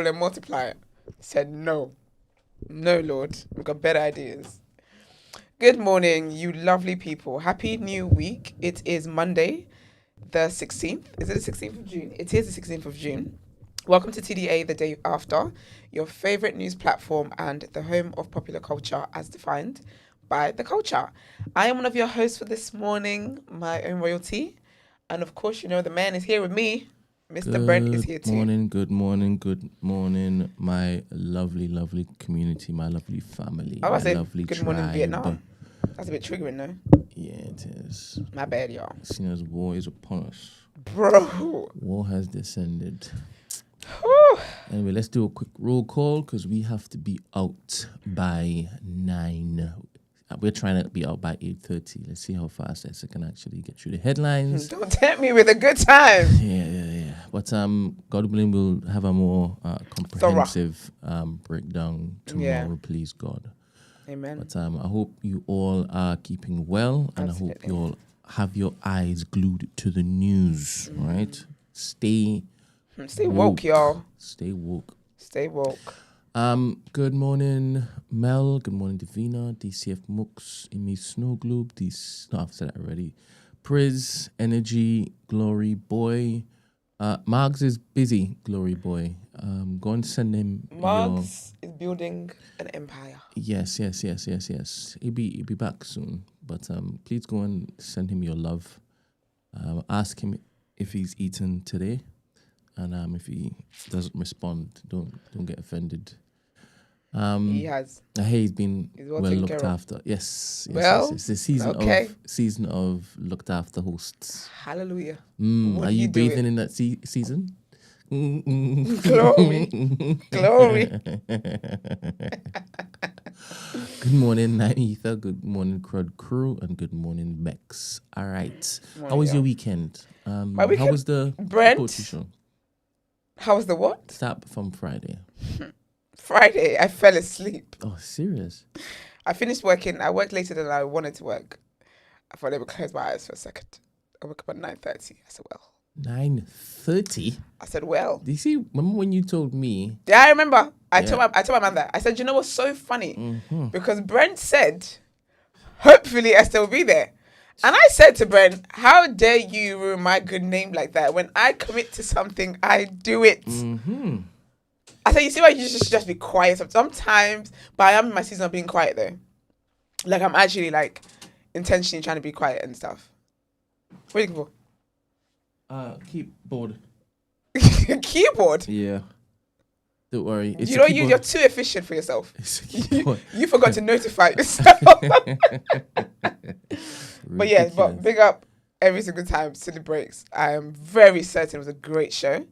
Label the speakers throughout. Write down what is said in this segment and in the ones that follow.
Speaker 1: double and multiply it. Said no. No, Lord. We've got better ideas. Good morning, you lovely people. Happy new week. It is Monday, the 16th. Is it the 16th of June? It is the 16th of June. Welcome to TDA the day after, your favorite news platform and the home of popular culture as defined by the culture. I am one of your hosts for this morning, my own royalty. And of course, you know, the man is here with me. Mr. Brent is here too.
Speaker 2: Good morning, my lovely community, my lovely family,
Speaker 1: I was
Speaker 2: my
Speaker 1: saying
Speaker 2: lovely
Speaker 1: good
Speaker 2: tribe.
Speaker 1: morning, Vietnam. That's a bit triggering, no?
Speaker 2: Yeah, it is.
Speaker 1: My bad, y'all.
Speaker 2: Seeing as war is upon us.
Speaker 1: Bro.
Speaker 2: War has descended.
Speaker 1: Whew.
Speaker 2: Anyway, let's do a quick roll call because we have to be out by 9. We're trying to be out by 8:30. Let's see how fast I can actually get through the headlines.
Speaker 1: Don't tempt me with a good time.
Speaker 2: Yeah. But God willing, we'll have a more comprehensive breakdown tomorrow. Please, God.
Speaker 1: Amen.
Speaker 2: But I hope you all are keeping well, and
Speaker 1: Absolutely.
Speaker 2: I hope you all have your eyes glued to the news. Right? Stay
Speaker 1: woke, y'all.
Speaker 2: Stay woke.
Speaker 1: Stay woke.
Speaker 2: Good morning, Mel. Good morning, Davina, DCF Mooks, Amy Snow Globe. I've said that already. Priz, Energy, Glory Boy. Margs is busy, Glory Boy. Go and send him.
Speaker 1: Margs is building an empire.
Speaker 2: Yes. He'll be back soon. But please go and send him your love. Ask him if he's eaten today. And if he doesn't respond, don't get offended.
Speaker 1: He has.
Speaker 2: He's been
Speaker 1: well
Speaker 2: well
Speaker 1: taken
Speaker 2: looked
Speaker 1: care of.
Speaker 2: after. Yes. It's the season of looked after hosts.
Speaker 1: Hallelujah.
Speaker 2: Are you bathing in that season?
Speaker 1: Glory.
Speaker 2: Good morning, Naitha. Good morning, Crud Crew, and good morning, Mex. All right. How was your weekend?
Speaker 1: My weekend,
Speaker 2: how was the
Speaker 1: Brent?
Speaker 2: poetry show?
Speaker 1: How was the what?
Speaker 2: Start from Friday.
Speaker 1: Friday, I fell asleep.
Speaker 2: Oh, serious?
Speaker 1: I finished working. I worked later than I wanted to work. I thought I would close my eyes for a second. I woke up at 9:30. I said, well.
Speaker 2: 9:30?
Speaker 1: I said, well.
Speaker 2: Do you see, remember when you told me?
Speaker 1: Yeah, I remember. I told my man that. I said, you know what's so funny?
Speaker 2: Mm-hmm.
Speaker 1: Because Brent said, hopefully Esther will be there. And I said to Brent, how dare you ruin my good name like that? When I commit to something, I do it.
Speaker 2: Mm-hmm.
Speaker 1: I said, you see why you should just be quiet sometimes, but I am in my season of being quiet though. Like I'm actually like intentionally trying to be quiet and stuff. What are you looking for?
Speaker 2: Keyboard.
Speaker 1: Keyboard?
Speaker 2: Yeah. Don't worry. It's
Speaker 1: You're too efficient for yourself.
Speaker 2: It's a keyboard.
Speaker 1: You forgot to notify yourself. But yes, but big up every single time Silly Breaks. I am very certain it was a great show.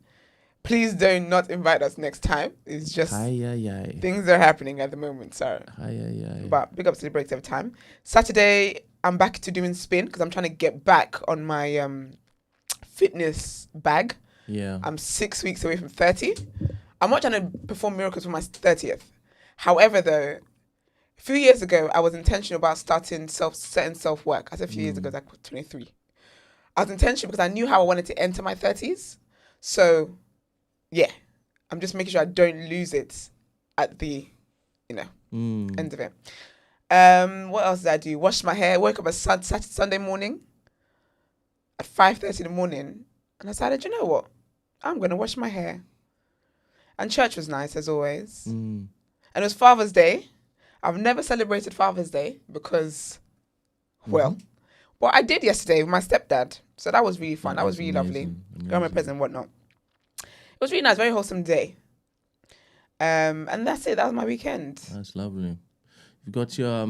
Speaker 1: Please do not invite us next time. It's just things are happening at the moment, sorry. But big up Silly Breaks every time. Saturday, I'm back to doing spin because I'm trying to get back on my fitness bag.
Speaker 2: Yeah.
Speaker 1: I'm 6 weeks away from 30. I'm not trying to perform miracles for my 30th. However, though, a few years ago, I was intentional about starting certain self-work. I said a few years ago, like 23. I was intentional because I knew how I wanted to enter my 30s. So, yeah, I'm just making sure I don't lose it at the, end of it. What else did I do? Washed my hair. Woke up on Sunday morning at 5:30 in the morning. And I decided, you know what? I'm going to wash my hair. And church was nice, as always. And it was Father's Day. I've never celebrated Father's Day because, well, I did yesterday with my stepdad. So that was really fun. That was really lovely. Got my present and whatnot. It was really nice. Very wholesome day. And that's it. That was my weekend.
Speaker 2: That's lovely. You got your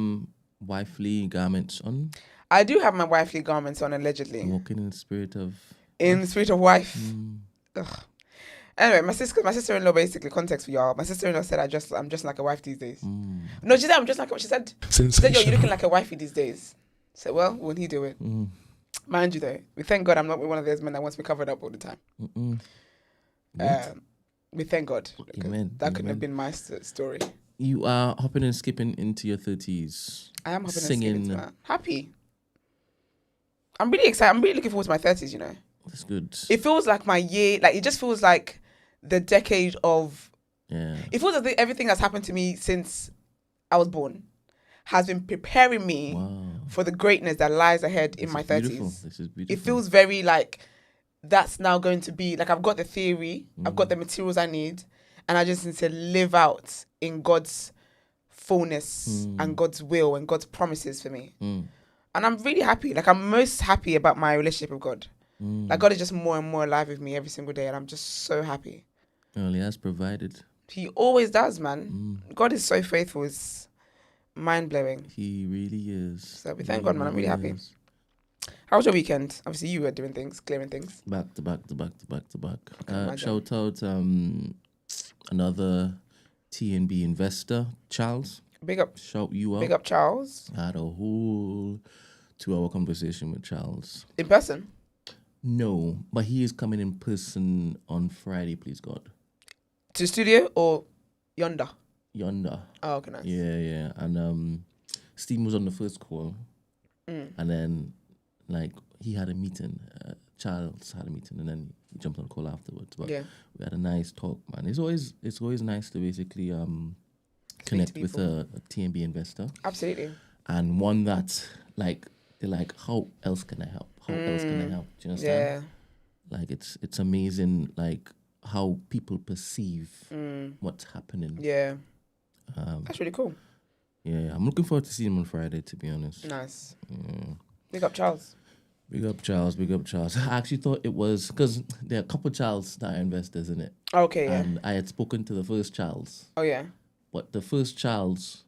Speaker 2: wifely garments on?
Speaker 1: I do have my wifely garments on, allegedly.
Speaker 2: Walking in the spirit of...
Speaker 1: In the spirit of wife. Ugh. Anyway, my sister-in-law, basically, context for y'all. My sister-in-law said I'm just like a wife these days. No, she said I'm just like what she said. She said, yo, you're looking like a wifey these days. I said, well, won't he do it? Mind you, though, we thank God I'm not one of those men that wants me covered up all the time. We thank God.
Speaker 2: Amen.
Speaker 1: That couldn't have been my story.
Speaker 2: You are hopping and skipping into your 30s.
Speaker 1: I am hopping
Speaker 2: singing.
Speaker 1: and skipping into that. Happy. I'm really excited. I'm really looking forward to my 30s, you know.
Speaker 2: That's good.
Speaker 1: It feels like my year, like it just feels like the decade of
Speaker 2: Yeah.
Speaker 1: It feels as if everything that's happened to me since I was born has been preparing me
Speaker 2: Wow.
Speaker 1: for the greatness that lies ahead in
Speaker 2: This
Speaker 1: my
Speaker 2: is beautiful.
Speaker 1: 30s.
Speaker 2: This is beautiful.
Speaker 1: It feels very like that's now going to be like I've got the theory, I've got the materials I need, and I just need to live out in God's fullness and God's will and God's promises for me. And I'm really happy. Like I'm most happy about my relationship with God. Like God is just more and more alive with me every single day, and I'm just so happy.
Speaker 2: Well, he has provided.
Speaker 1: He always does, man. God is so faithful. It's mind blowing.
Speaker 2: He really is.
Speaker 1: So we thank God, man. I'm really happy. How was your weekend? Obviously, you were doing things, clearing things.
Speaker 2: Back to back to back to back to back.
Speaker 1: imagine.
Speaker 2: Shout out another TNB investor, Charles.
Speaker 1: Big up.
Speaker 2: Shout you out.
Speaker 1: Big up, Charles.
Speaker 2: I had a whole 2-hour conversation with Charles.
Speaker 1: In person?
Speaker 2: No, but he is coming in person on Friday, please God.
Speaker 1: To the studio or yonder?
Speaker 2: Yonder.
Speaker 1: Oh, okay, nice.
Speaker 2: Yeah. And Steve was on the first call. And then, like, he had a meeting. Charles had a meeting, and then he jumped on the call afterwards. But
Speaker 1: Yeah.
Speaker 2: we had a nice talk, man. It's always nice to basically connect with a TNB investor.
Speaker 1: Absolutely.
Speaker 2: And one that, like, they're like, how else can I help? How else can I help? Do you understand?
Speaker 1: Yeah.
Speaker 2: Like, it's amazing, like, how people perceive what's happening.
Speaker 1: Yeah. That's really cool.
Speaker 2: Yeah, I'm looking forward to seeing him on Friday, to be honest.
Speaker 1: Nice.
Speaker 2: Yeah.
Speaker 1: Big up, Charles.
Speaker 2: Big up, Charles. Big up, Charles. I actually thought it was, because there are a couple of Charles that are investors in it.
Speaker 1: Okay, yeah.
Speaker 2: And I had spoken to the first Charles.
Speaker 1: Oh, yeah.
Speaker 2: But the first Charles,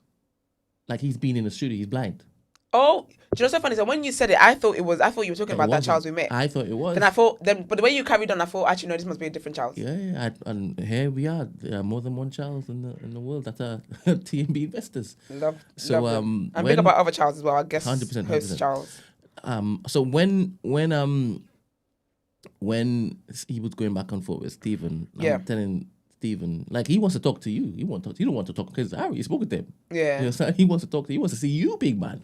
Speaker 2: like, he's been in the studio, he's blind.
Speaker 1: Oh, do you know what's so funny? So when you said it, I thought you were talking about that Charles we met.
Speaker 2: I thought it was.
Speaker 1: Then I thought, but the way you carried on, I thought, actually, no, this must be a different Charles.
Speaker 2: Yeah. And here we are. There are more than one Charles in the world that are TNB investors.
Speaker 1: Love.
Speaker 2: So
Speaker 1: love them. And big about other Charles as well, I guess.
Speaker 2: 100%.
Speaker 1: Host Charles.
Speaker 2: So when he was going back and forth with Stephen, I'm telling Stephen, like, he wants to talk to you. You don't want to talk because I already spoke to him.
Speaker 1: Yeah.
Speaker 2: You know, he wants to talk to you. He wants to see you, big man.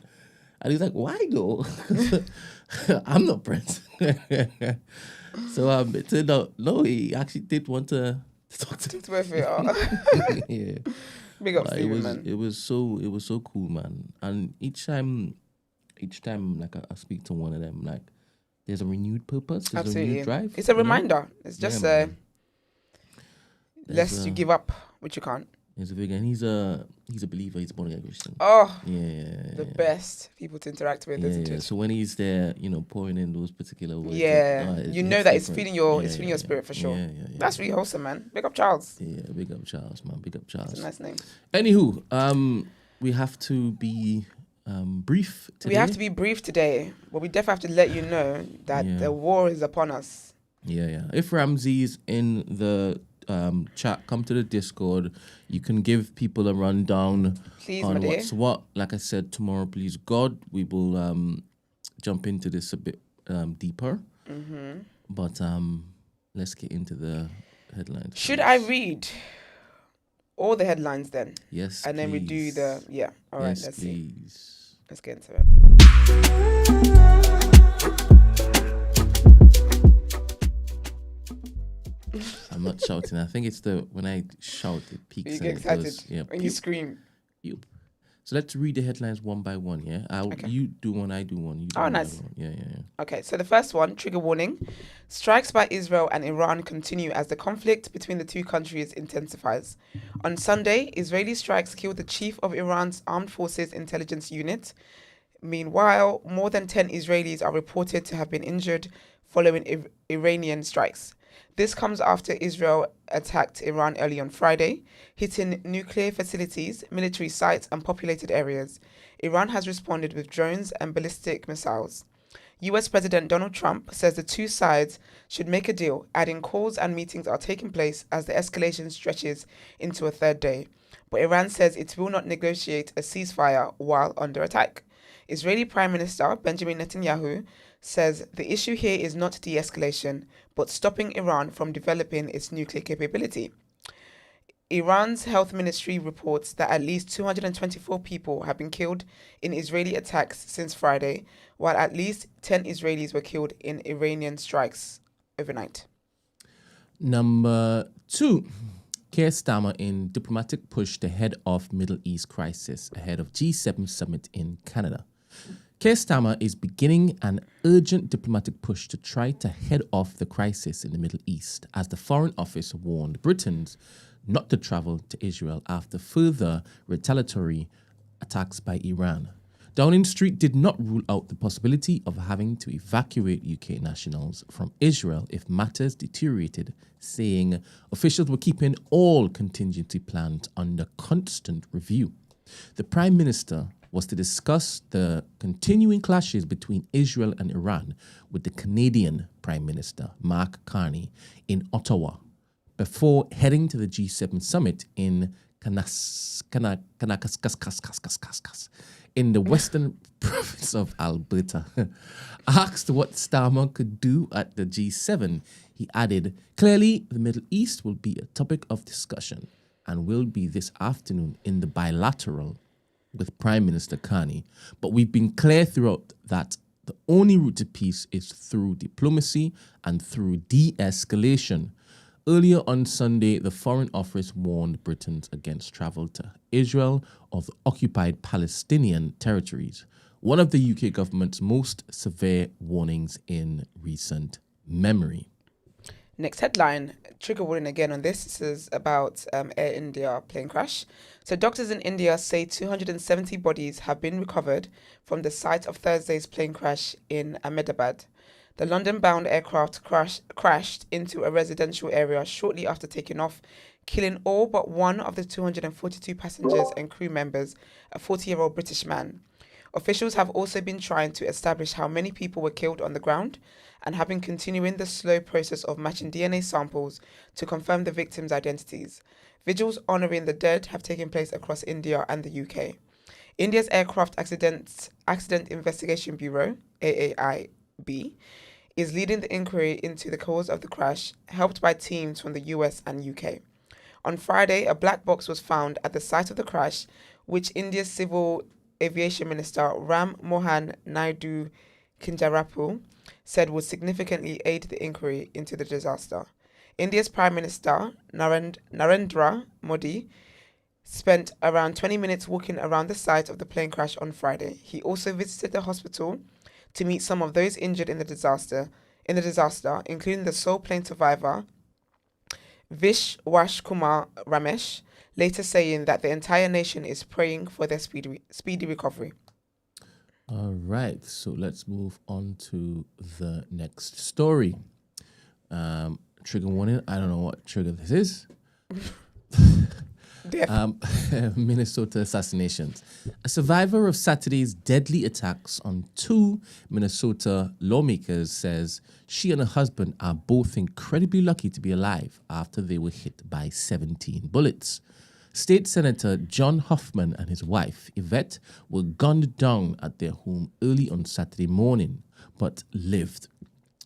Speaker 2: And he's like, why though? I'm not Brent. So it turned out, no, he actually did want to talk to me. Yeah.
Speaker 1: Big up Stephen, man.
Speaker 2: It was so cool, man. And each time like I speak to one of them, like, there's a renewed purpose, there's
Speaker 1: Absolutely.
Speaker 2: a renewed drive.
Speaker 1: It's a reminder. It's just lest you give up, which you can't.
Speaker 2: He's a big, and he's a believer. He's a born again Christian.
Speaker 1: Oh,
Speaker 2: yeah,
Speaker 1: the best people to interact with, isn't it?
Speaker 2: So when he's there, pouring in those particular words,
Speaker 1: you know that it's feeding your spirit for sure.
Speaker 2: Yeah.
Speaker 1: That's really wholesome, man. Big up Charles.
Speaker 2: Yeah, big up Charles, man. Big up Charles.
Speaker 1: That's a nice name.
Speaker 2: Anywho, we have to be brief today.
Speaker 1: We have to be brief today, but we definitely have to let you know that the war is upon us.
Speaker 2: Yeah. If Ramsey's in the chat, come to the Discord. You can give people a rundown
Speaker 1: Please,
Speaker 2: on
Speaker 1: my dear.
Speaker 2: what's what. Like I said, tomorrow, please God, we will jump into this a bit deeper. Mm-hmm. But let's get into the headlines.
Speaker 1: Should I read all the headlines then?
Speaker 2: Yes,
Speaker 1: and then we do the All right, let's see. Let's get into it.
Speaker 2: I'm not shouting. I think it's when I shout, it peaks.
Speaker 1: You get excited when you scream.
Speaker 2: Yep. So let's read the headlines one by one, yeah?
Speaker 1: Okay.
Speaker 2: You do one, I do one. You do
Speaker 1: Oh,
Speaker 2: one,
Speaker 1: nice.
Speaker 2: I do one. Yeah.
Speaker 1: Okay, so the first one, trigger warning. Strikes by Israel and Iran continue as the conflict between the two countries intensifies. On Sunday, Israeli strikes killed the chief of Iran's Armed Forces Intelligence Unit. Meanwhile, more than 10 Israelis are reported to have been injured following Iranian strikes. This comes after Israel attacked Iran early on Friday, hitting nuclear facilities, military sites, and populated areas. Iran has responded with drones and ballistic missiles. US President Donald Trump says the two sides should make a deal, adding calls and meetings are taking place as the escalation stretches into a third day. But Iran says it will not negotiate a ceasefire while under attack. Israeli Prime Minister Benjamin Netanyahu says the issue here is not de-escalation, but stopping Iran from developing its nuclear capability. Iran's health ministry reports that at least 224 people have been killed in Israeli attacks since Friday, while at least 10 Israelis were killed in Iranian strikes overnight.
Speaker 2: Number 2. Keir Starmer in diplomatic push to head off Middle East crisis ahead of G7 summit in Canada. Keir Starmer is beginning an urgent diplomatic push to try to head off the crisis in the Middle East as the Foreign Office warned Britons not to travel to Israel after further retaliatory attacks by Iran. Downing Street did not rule out the possibility of having to evacuate UK nationals from Israel if matters deteriorated, saying officials were keeping all contingency plans under constant review. The Prime Minister was to discuss the continuing clashes between Israel and Iran with the Canadian Prime Minister, Mark Carney, in Ottawa before heading to the G7 summit in in the western province of Alberta. Asked what Starmer could do at the G7, he added, "Clearly, the Middle East will be a topic of discussion and will be this afternoon in the bilateral with Prime Minister Carney, but we've been clear throughout that the only route to peace is through diplomacy and through de-escalation." Earlier on Sunday, the Foreign Office warned Britons against travel to Israel or the occupied Palestinian territories, one of the UK government's most severe warnings in recent memory.
Speaker 1: Next headline, trigger warning again on this. This is about Air India plane crash. So doctors in India say 270 bodies have been recovered from the site of Thursday's plane crash in Ahmedabad. The London-bound aircraft crashed into a residential area shortly after taking off, killing all but one of the 242 passengers and crew members, a 40-year-old British man. Officials have also been trying to establish how many people were killed on the ground and have been continuing the slow process of matching DNA samples to confirm the victims' identities. Vigils honouring the dead have taken place across India and the UK. India's Aircraft Accident Investigation Bureau, AAIB, is leading the inquiry into the cause of the crash, helped by teams from the US and UK. On Friday, a black box was found at the site of the crash, which India's Civil Aviation Minister Ram Mohan Naidu Kinjarapu said would significantly aid the inquiry into the disaster. India's Prime Minister Narendra Modi spent around 20 minutes walking around the site of the plane crash on Friday. He also visited the hospital to meet some of those injured in the disaster, including the sole plane survivor, Vishwash Kumar Ramesh, later saying that the entire nation is praying for their speedy recovery.
Speaker 2: All right, so let's move on to the next story. Trigger warning, I don't know what trigger this is. Minnesota assassinations. A survivor of Saturday's deadly attacks on two Minnesota lawmakers says she and her husband are both incredibly lucky to be alive after they were hit by 17 bullets. State Senator John Hoffman and his wife, Yvette, were gunned down at their home early on Saturday morning, but lived.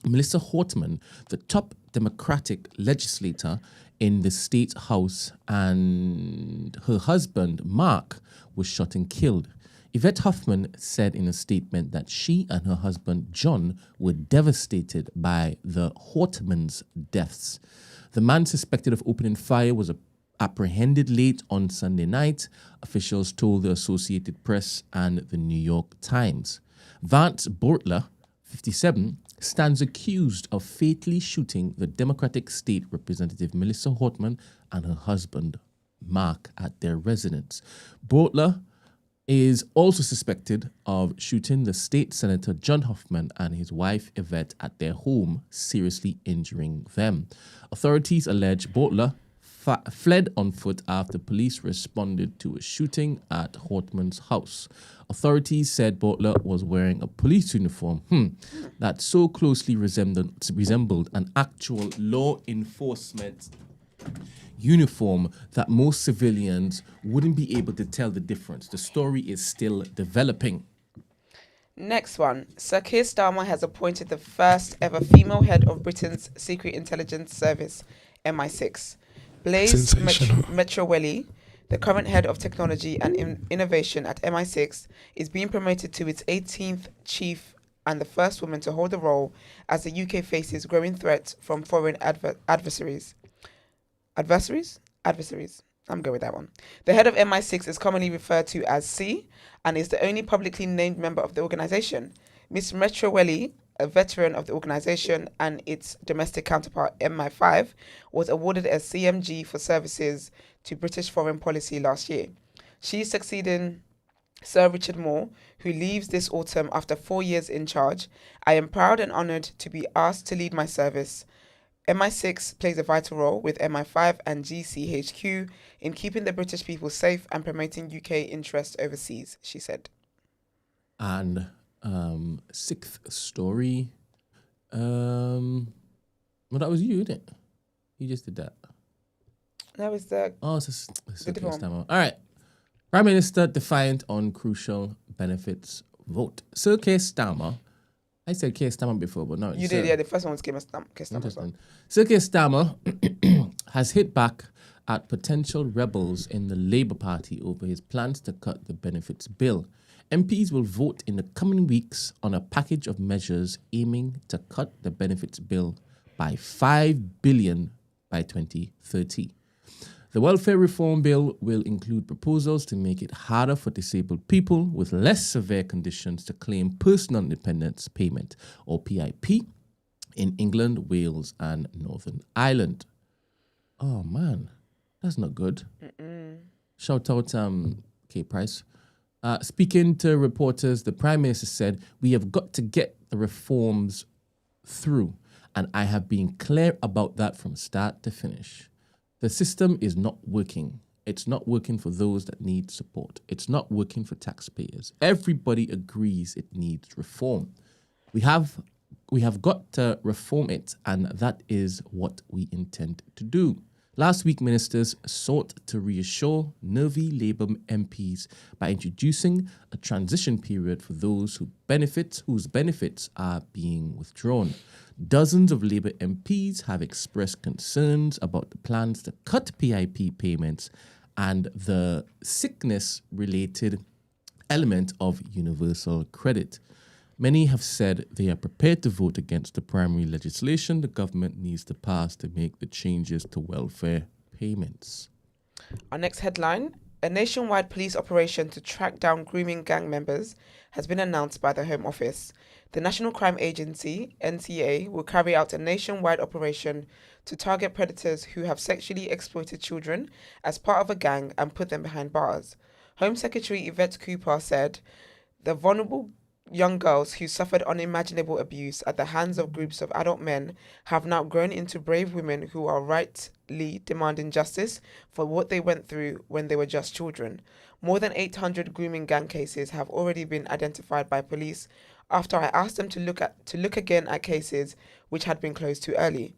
Speaker 2: Melissa Hortman, the top Democratic legislator in the state house, and her husband, Mark, was shot and killed. Yvette Hoffman said in a statement that she and her husband, John, were devastated by the Hortmans' deaths. The man suspected of opening fire was apprehended late on Sunday night, officials told the Associated Press and the New York Times. Vance Bortler, 57, stands accused of fatally shooting the Democratic State Representative Melissa Hortman and her husband, Mark, at their residence. Bortler is also suspected of shooting the state senator John Hoffman and his wife Yvette at their home, seriously injuring them. Authorities allege Bortler fled on foot after police responded to a shooting at Hortman's house. Authorities said Bortler was wearing a police uniform that so closely resembled an actual law enforcement uniform that most civilians wouldn't be able to tell the difference. The story is still developing.
Speaker 1: Next one. Sir Keir Starmer has appointed the first ever female head of Britain's Secret Intelligence Service, MI6. Blaise Metrowelli, the current head of technology and innovation at MI6, is being promoted to its 18th chief and the first woman to hold the role as the UK faces growing threats from foreign adversaries. Adversaries? adversaries. I'm good with that one. The head of MI6 is commonly referred to as C and is the only publicly named member of the organization. Miss Metrawelli, a veteran of the organization and its domestic counterpart MI5, was awarded a CMG for services to British foreign policy last year. She's succeeding Sir Richard Moore, who leaves this autumn after 4 years in charge. I am proud and honoured to be asked to lead my service. MI6 plays a vital role with MI5 and GCHQ in keeping the British people safe and promoting UK interests overseas, she said.
Speaker 2: And sixth story. Well, that was you, didn't it? You just did that.
Speaker 1: That was the...
Speaker 2: Oh, it's a
Speaker 1: different
Speaker 2: Stammer. All right. Prime Minister defiant on crucial benefits vote. Sir Keir Starmer. I said Keir Starmer before, but no.
Speaker 1: You did, yeah. The first one was Keir Starmer.
Speaker 2: Interesting. Sir Keir Starmer has hit back at potential rebels in the Labour Party over his plans to cut the benefits bill. MPs will vote in the coming weeks on a package of measures aiming to cut the benefits bill by $5 billion by 2030. The welfare reform bill will include proposals to make it harder for disabled people with less severe conditions to claim personal independence payment, or PIP, in England, Wales, and Northern Ireland. Oh man, that's not good. Shout out Kay Price. Speaking to reporters, the Prime Minister said, "We have got to get the reforms through, and I have been clear about that from start to finish. The system is not working. It's not working for those that need support. It's not working for taxpayers. Everybody agrees it needs reform. We have got to reform it, and that is what we intend to do." Last week, ministers sought to reassure nervy Labour MPs by introducing a transition period for those whose benefits are being withdrawn. Dozens of Labour MPs have expressed concerns about the plans to cut PIP payments and the sickness-related element of universal credit. Many have said they are prepared to vote against the primary legislation the government needs to pass to make the changes to welfare payments.
Speaker 1: Our next headline: a nationwide police operation to track down grooming gang members has been announced by the Home Office. The National Crime Agency, NCA, will carry out a nationwide operation to target predators who have sexually exploited children as part of a gang and put them behind bars. Home Secretary Yvette Cooper said the vulnerable young girls who suffered unimaginable abuse at the hands of groups of adult men have now grown into brave women who are rightly demanding justice for what they went through when they were just children. More than 800 grooming gang cases have already been identified by police after I asked them to look again at cases which had been closed too early.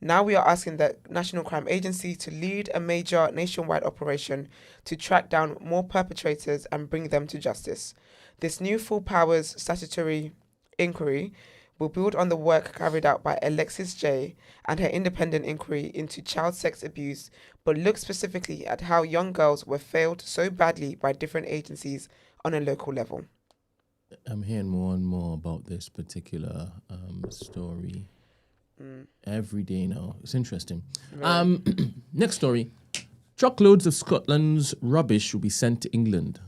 Speaker 1: Now we are asking the National Crime Agency to lead a major nationwide operation to track down more perpetrators and bring them to justice. This new full powers statutory inquiry will build on the work carried out by Alexis J. and her independent inquiry into child sex abuse, but look specifically at how young girls were failed so badly by different agencies on a local level.
Speaker 2: I'm hearing more and more about this particular story every day now. It's interesting. Right. Next story. Truckloads of Scotland's rubbish will be sent to England.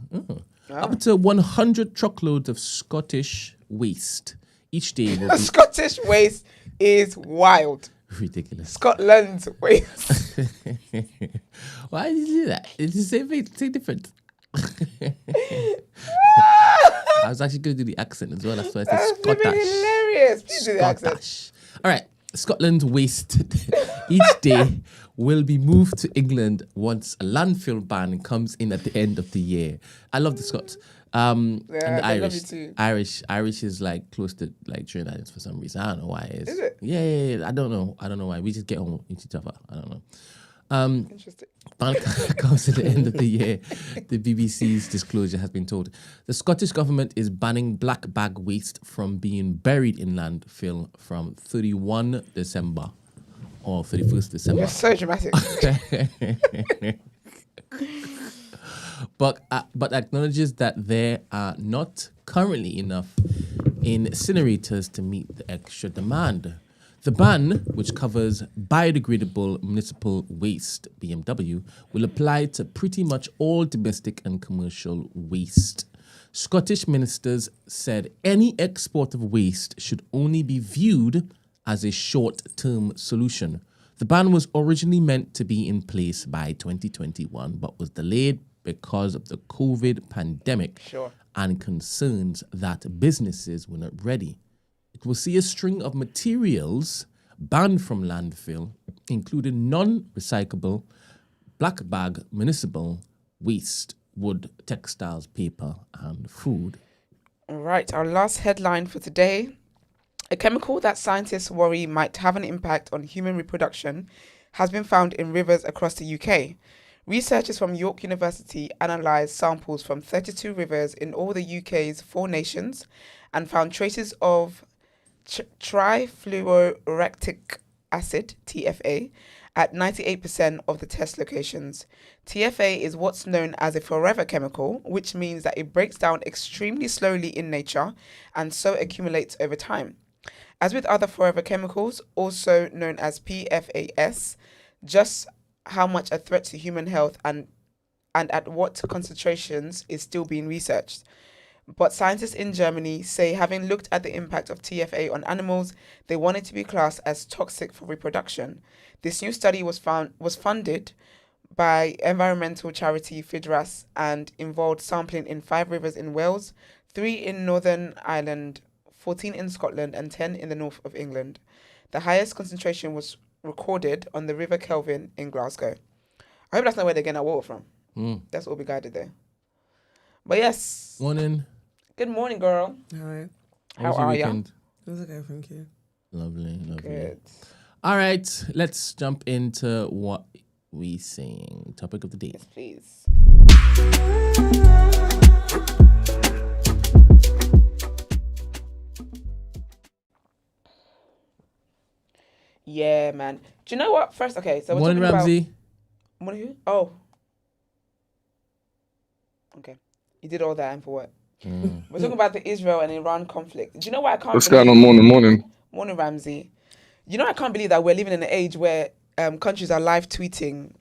Speaker 2: Up to 100 truckloads of Scottish waste each day will be...
Speaker 1: Scottish waste is wild.
Speaker 2: Ridiculous.
Speaker 1: Scotland's waste.
Speaker 2: Why did you do that? It's the same thing. It's different. I was actually going to do the accent as well. That's why I said Scottish.
Speaker 1: Hilarious. Please do the accent.
Speaker 2: All right. Scotland's waste each day will be moved to England once a landfill ban comes in at the end of the year. I love the Scots. And the Irish. Irish is like close to like Trinidadians for some reason. I don't know why it is.
Speaker 1: Is it?
Speaker 2: Yeah. I don't know why. We just get on with each other. I don't know.
Speaker 1: Interesting.
Speaker 2: Ban comes at the end of the year. The BBC's disclosure has been told. The Scottish government is banning black bag waste from being buried in landfill from 31 December or 31st December.
Speaker 1: You're so dramatic.
Speaker 2: But acknowledges that there are not currently enough incinerators to meet the extra demand. The ban, which covers biodegradable municipal waste (BMW), will apply to pretty much all domestic and commercial waste. Scottish ministers said any export of waste should only be viewed as a short-term solution. The ban was originally meant to be in place by 2021, but was delayed because of the COVID pandemic and concerns that businesses were not ready. It will see a string of materials banned from landfill, including non-recyclable, black bag municipal waste, wood, textiles, paper, and food.
Speaker 1: All right, our last headline for today. A chemical that scientists worry might have an impact on human reproduction has been found in rivers across the UK. Researchers from York University analysed samples from 32 rivers in all the UK's 4 nations and found traces of trifluorouractic acid, TFA, at 98% of the test locations. TFA is what's known as a forever chemical, which means that it breaks down extremely slowly in nature and so accumulates over time. As with other forever chemicals, also known as PFAS, just how much a threat to human health and at what concentrations is still being researched. But scientists in Germany say, having looked at the impact of TFA on animals, they want it to be classed as toxic for reproduction. This new study was funded by environmental charity Fidras and involved sampling in 5 rivers in Wales, 3 in Northern Ireland, 14 in Scotland, and 10 in the north of England. The highest concentration was recorded on the River Kelvin in Glasgow. I hope that's not where they're getting our water from. That's all we guided there. But yes.
Speaker 2: Morning.
Speaker 1: Good morning, girl.
Speaker 3: Hi.
Speaker 1: How are you?
Speaker 3: It was okay, thank you.
Speaker 2: Lovely.
Speaker 1: Good.
Speaker 2: All right, let's jump into what we sing. Topic of the day.
Speaker 1: Yes, please. Yeah, man. Do you know what? First, okay, so we're
Speaker 2: Morning,
Speaker 1: talking
Speaker 2: Ramsey.
Speaker 1: about... Morning who? Oh. Okay. You did all that and for what? We're talking about the Israel and Iran conflict. Do you know why I can't
Speaker 4: What's going on? Morning.
Speaker 1: Morning, Ramsey. You know, I can't believe that we're living in an age where countries are live tweeting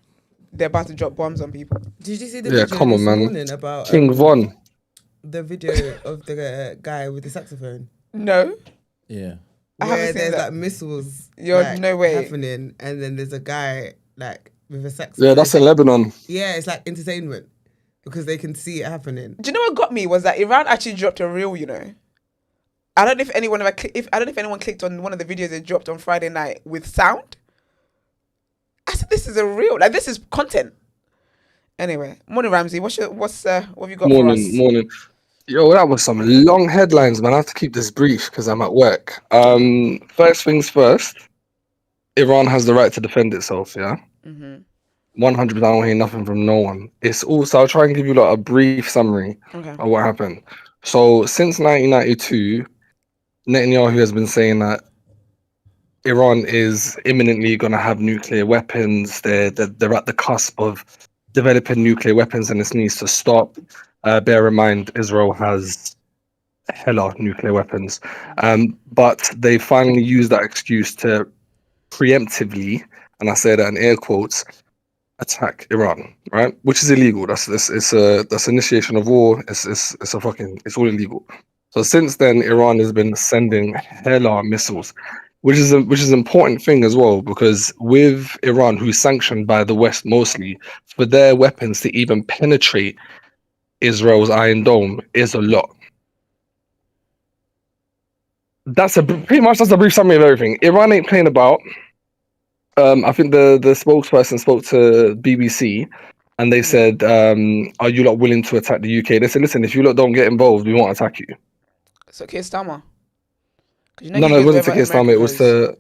Speaker 1: they're about to drop bombs on people.
Speaker 3: Did you see the video
Speaker 4: come on,
Speaker 3: this
Speaker 4: man.
Speaker 3: morning about
Speaker 4: King Von.
Speaker 3: the video of the guy with the saxophone?
Speaker 1: No.
Speaker 2: Yeah.
Speaker 1: I haven't
Speaker 3: Where
Speaker 1: seen
Speaker 3: there's
Speaker 1: that.
Speaker 3: like missiles
Speaker 1: No way.
Speaker 3: happening, and then there's a guy like with a saxophone.
Speaker 4: Yeah, that's in Lebanon.
Speaker 3: Yeah, it's like entertainment because they can see it happening.
Speaker 1: Do you know what got me was that Iran actually dropped a reel, you know. I don't know if anyone clicked on one of the videos they dropped on Friday night with sound. I said, this is a reel. Like, this is content. Anyway, morning, Ramsey. What have you got for us?
Speaker 4: Morning. Yo, that was some long headlines, man. I have to keep this brief because I'm at work. First things first, Iran has the right to defend itself, yeah? 100%, I don't hear nothing from no one. It's also, I'll try and give you like a brief summary of what happened. So, since 1992, Netanyahu has been saying that Iran is imminently going to have nuclear weapons. They're at the cusp of developing nuclear weapons, and this needs to stop. Bear in mind, Israel has hella nuclear weapons, but they finally used that excuse to preemptively, and I say that in air quotes, attack Iran, right? Which is illegal. That's initiation of war. It's all illegal. So since then, Iran has been sending hella missiles, which is an important thing as well, because with Iran, who's sanctioned by the West mostly, for their weapons to even penetrate Israel's Iron Dome is a lot. That's a brief summary of everything. Iran ain't playing about. I think the spokesperson spoke to BBC, and they said, "Are you lot willing to attack the UK?" They said, "Listen, if you lot don't get involved, we won't attack you."
Speaker 1: So Keir Starmer.
Speaker 4: No, it wasn't to Keir Starmer. It was to.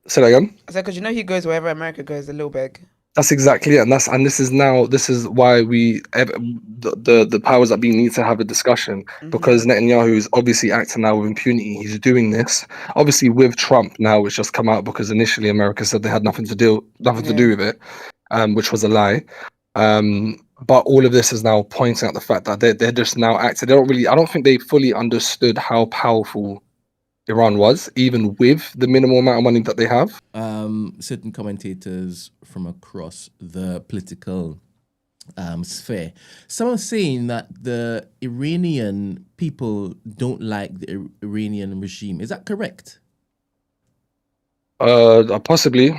Speaker 4: Say that again.
Speaker 1: I said, because you know he goes wherever America goes, a little beg.
Speaker 4: That's exactly it, and this is why the powers that be need to have a discussion, because Netanyahu is obviously acting now with impunity. He's doing this obviously with Trump now, it's just come out because initially America said they had nothing to do with it, which was a lie. But all of this is now pointing out the fact that they're just now acting. I don't think they fully understood how powerful Iran was, even with the minimal amount of money that they have?
Speaker 2: Certain commentators from across the political sphere. Some are saying that the Iranian people don't like the Iranian regime. Is that correct?
Speaker 4: Possibly.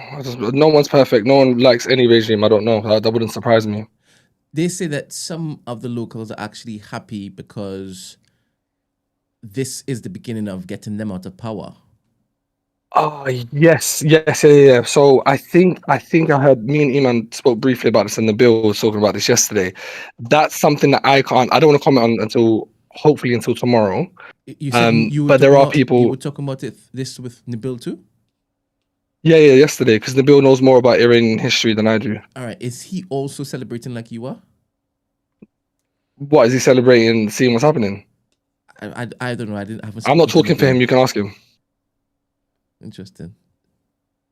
Speaker 4: No one's perfect. No one likes any regime. I don't know. That wouldn't surprise me.
Speaker 2: They say that some of the locals are actually happy because this is the beginning of getting them out of power.
Speaker 4: Oh yes. So I think I heard me and Iman spoke briefly about this, and the Bill was talking about this yesterday. That's something that I don't want to comment on until tomorrow.
Speaker 2: You said you were
Speaker 4: but there are
Speaker 2: you were
Speaker 4: people.
Speaker 2: talking about this with Nabil too?
Speaker 4: Yeah, yesterday, because the Bill knows more about Iranian history than I do.
Speaker 2: All right. Is he also celebrating like you are?
Speaker 4: What is he celebrating? Seeing what's happening?
Speaker 2: I don't know. I haven't.
Speaker 4: I'm not
Speaker 2: spoken to
Speaker 4: talking for
Speaker 2: Nabil.
Speaker 4: him. You can ask him.
Speaker 2: Interesting.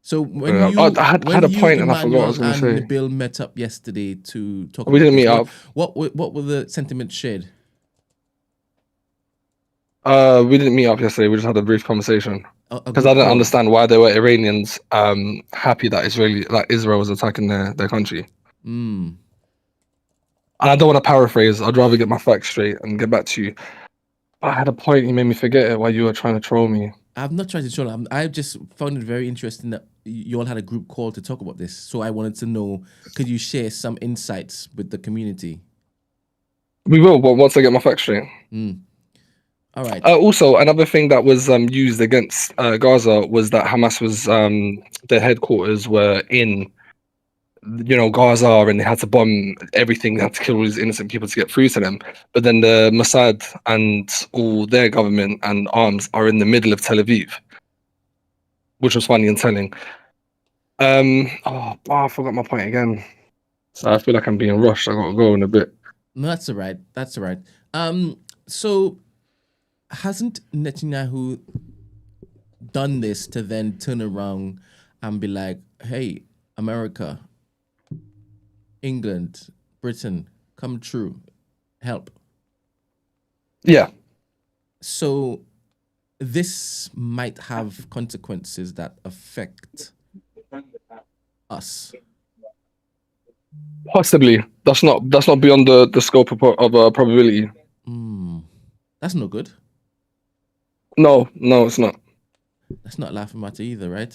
Speaker 2: So when
Speaker 4: I had a point and I forgot what I was
Speaker 2: Emmanuel
Speaker 4: going to
Speaker 2: and
Speaker 4: say.
Speaker 2: Nabil met up yesterday to talk
Speaker 4: We
Speaker 2: about
Speaker 4: didn't
Speaker 2: this,
Speaker 4: meet up.
Speaker 2: What were the sentiments shared?
Speaker 4: We didn't meet up yesterday. We just had a brief conversation because I didn't understand why there were Iranians happy that Israel was attacking their country.
Speaker 2: Mm.
Speaker 4: And I don't want to paraphrase. I'd rather get my facts straight and get back to you. But I had a point. You made me forget it while you were trying to troll me.
Speaker 2: I've not tried to troll. I just found it very interesting that you all had a group call to talk about this. So I wanted to know, could you share some insights with the community?
Speaker 4: We will, but once I get my facts straight.
Speaker 2: All right.
Speaker 4: Also, another thing that was used against Gaza was that Hamas was their headquarters were in, Gaza, and they had to bomb everything. They had to kill all these innocent people to get through to them. But then the Mossad and all their government and arms are in the middle of Tel Aviv, which was funny and telling. I forgot my point again. So I feel like I'm being rushed. I gotta go in a bit.
Speaker 2: No, that's all right. That's all right. So hasn't Netanyahu done this to then turn around and be like, hey, America, England, Britain, come true, help?
Speaker 4: Yeah.
Speaker 2: So this might have consequences that affect us.
Speaker 4: Possibly. That's not beyond the scope of probability.
Speaker 2: That's no good.
Speaker 4: No, it's not.
Speaker 2: That's not laughing matter either, right?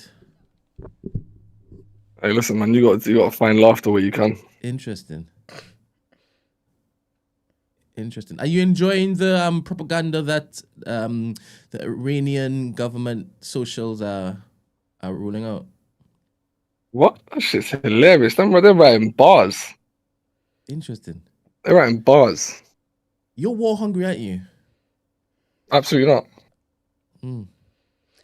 Speaker 4: Hey, listen, man, you got to find laughter where you can.
Speaker 2: Interesting. Are you enjoying the propaganda that the Iranian government socials are ruling out?
Speaker 4: What? That shit's hilarious. They're writing bars.
Speaker 2: Interesting.
Speaker 4: They're writing bars.
Speaker 2: You're war hungry, aren't you?
Speaker 4: Absolutely not.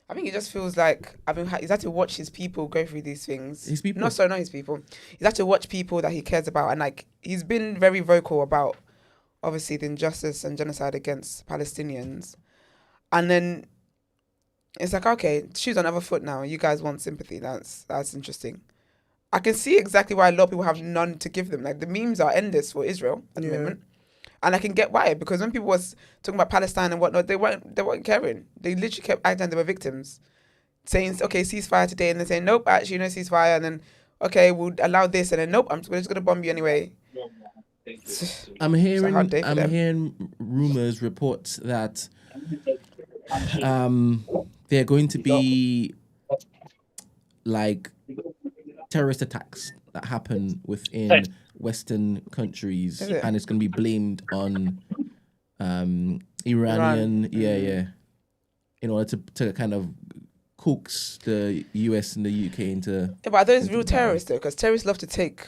Speaker 1: I think it just feels like he's had to watch his people go through these things.
Speaker 2: His people?
Speaker 1: Not his people. He's had to watch people that he cares about, and like he's been very vocal about obviously the injustice and genocide against Palestinians. And then it's like, okay, shoes on the other foot now. You guys want sympathy. That's interesting. I can see exactly why a lot of people have none to give them. Like the memes are endless for Israel at the moment. And I can get why, because when people was talking about Palestine and whatnot, they weren't caring. They literally kept acting they were victims. Saying, okay, ceasefire today, and then saying, nope, actually no ceasefire, and then, okay, we'll allow this, and then nope, I'm just gonna bomb you anyway.
Speaker 2: I'm hearing rumors, reports that they're going to be like terrorist attacks that happen within Western countries, and it's going to be blamed on Iranian, in order to kind of coax the US and the UK into.
Speaker 1: Yeah, but are those real terrorists though? Because terrorists love to take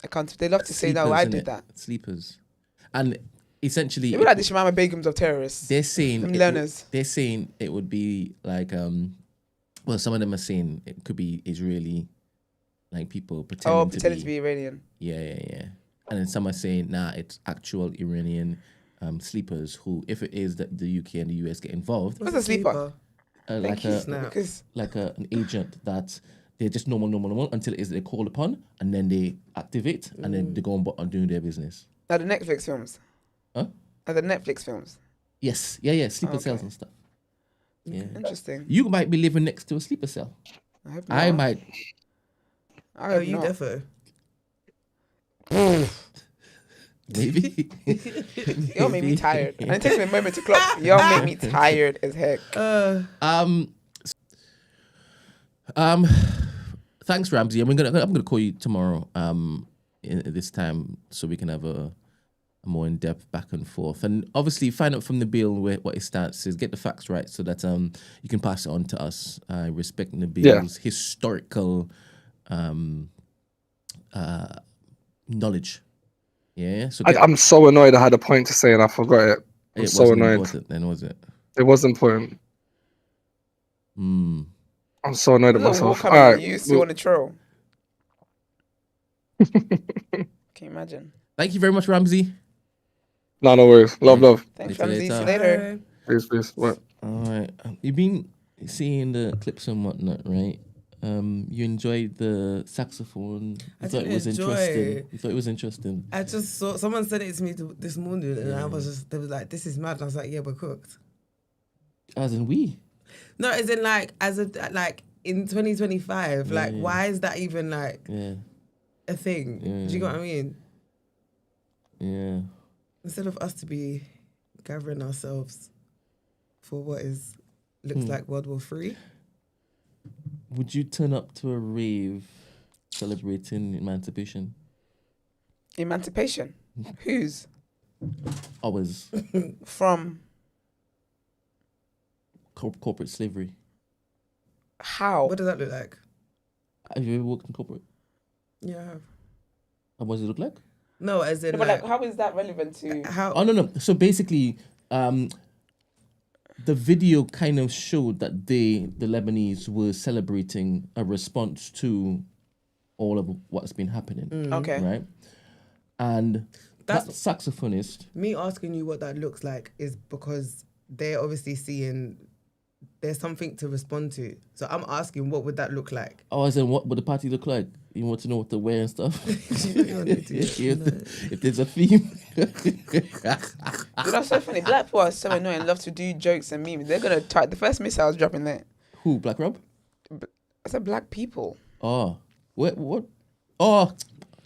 Speaker 1: account. They love to say, "No, I did that."
Speaker 2: Sleepers, and essentially,
Speaker 1: they were like the Shemama Begums of terrorists.
Speaker 2: They're saying
Speaker 1: learners.
Speaker 2: They're saying it would be like well, some of them are saying it could be Israeli, like people pretending to be
Speaker 1: Iranian.
Speaker 2: Yeah, and then some are saying, nah, it's actual Iranian sleepers who, if it is that the UK and the US get involved,
Speaker 1: what's a sleeper?
Speaker 2: Like an agent that they're just normal until it is they're called upon, and then they activate, and then they go on doing their business.
Speaker 1: Now the Netflix films.
Speaker 2: Huh?
Speaker 1: The Netflix films.
Speaker 2: Yes, sleeper cells and stuff. Yeah.
Speaker 1: Interesting.
Speaker 2: You might be living next to a sleeper cell.
Speaker 1: I hope
Speaker 2: I
Speaker 1: not.
Speaker 2: might.
Speaker 1: I
Speaker 3: Oh,
Speaker 1: hope
Speaker 3: you
Speaker 1: not.
Speaker 3: defo.
Speaker 2: Maybe.
Speaker 1: Y'all make me tired. And it takes me a moment to clock. Y'all make me tired as heck.
Speaker 2: Thanks, Ramsey. I'm gonna call you tomorrow. In this time, so we can have a more in depth back and forth, and obviously find out from the bill what his stance is. Get the facts right so that you can pass it on to us. Respecting the bill's historical knowledge. Yeah. So
Speaker 4: I'm so annoyed. I had a point to say and I forgot it. I'm
Speaker 2: it
Speaker 4: so
Speaker 2: wasn't
Speaker 4: annoyed.
Speaker 2: important then, was it?
Speaker 4: It was important.
Speaker 2: Mm.
Speaker 4: I'm so annoyed at
Speaker 1: There's a war
Speaker 4: myself.
Speaker 1: coming.
Speaker 4: All right.
Speaker 1: You still want to troll? Can you imagine?
Speaker 2: Thank you very much, Ramsey.
Speaker 4: No worries. Love.
Speaker 1: Thanks,
Speaker 2: Later,
Speaker 1: Ramsey. See you
Speaker 2: later.
Speaker 1: later.
Speaker 4: Peace. What?
Speaker 2: All right. You've been seeing the clips and whatnot, right? You enjoyed the saxophone. You thought it was interesting. You thought it was interesting.
Speaker 3: I just saw someone said it to me this morning, and I was just, they was like, "This is mad." And I was like, "Yeah, we're cooked."
Speaker 2: As in we.
Speaker 3: No, as in like in 2025,
Speaker 2: Yeah.
Speaker 3: why is that even
Speaker 2: Yeah.
Speaker 3: a thing?
Speaker 2: Yeah.
Speaker 3: Do you get what I mean?
Speaker 2: Yeah.
Speaker 3: Instead of us to be gathering ourselves for what looks like World War III.
Speaker 2: Would you turn up to a rave celebrating emancipation?
Speaker 1: Emancipation. Whose?
Speaker 2: Ours.
Speaker 1: From?
Speaker 2: Corporate slavery.
Speaker 1: How?
Speaker 3: What does that look like?
Speaker 2: Have you ever worked in corporate?
Speaker 3: Yeah, I have.
Speaker 2: And what does it look like?
Speaker 3: No, as in
Speaker 1: No, but how is that relevant to?
Speaker 3: how?
Speaker 2: Oh, no. So basically, the video kind of showed that the Lebanese were celebrating a response to all of what's been happening.
Speaker 1: Okay.
Speaker 2: Right? And that
Speaker 3: That's-
Speaker 2: saxophonist...
Speaker 3: Me asking you what that looks like is because they're obviously seeing there's something to respond to. So I'm asking, what would that look like?
Speaker 2: Oh, as in what would the party look like? You want to know what to wear and stuff? if there's a theme.
Speaker 1: Dude, that's so funny. Black people are so annoying and love to do jokes and memes. They're gonna try the first missile's dropping there.
Speaker 2: Who? Black Rob?
Speaker 1: I said black people.
Speaker 2: Oh. What? Oh.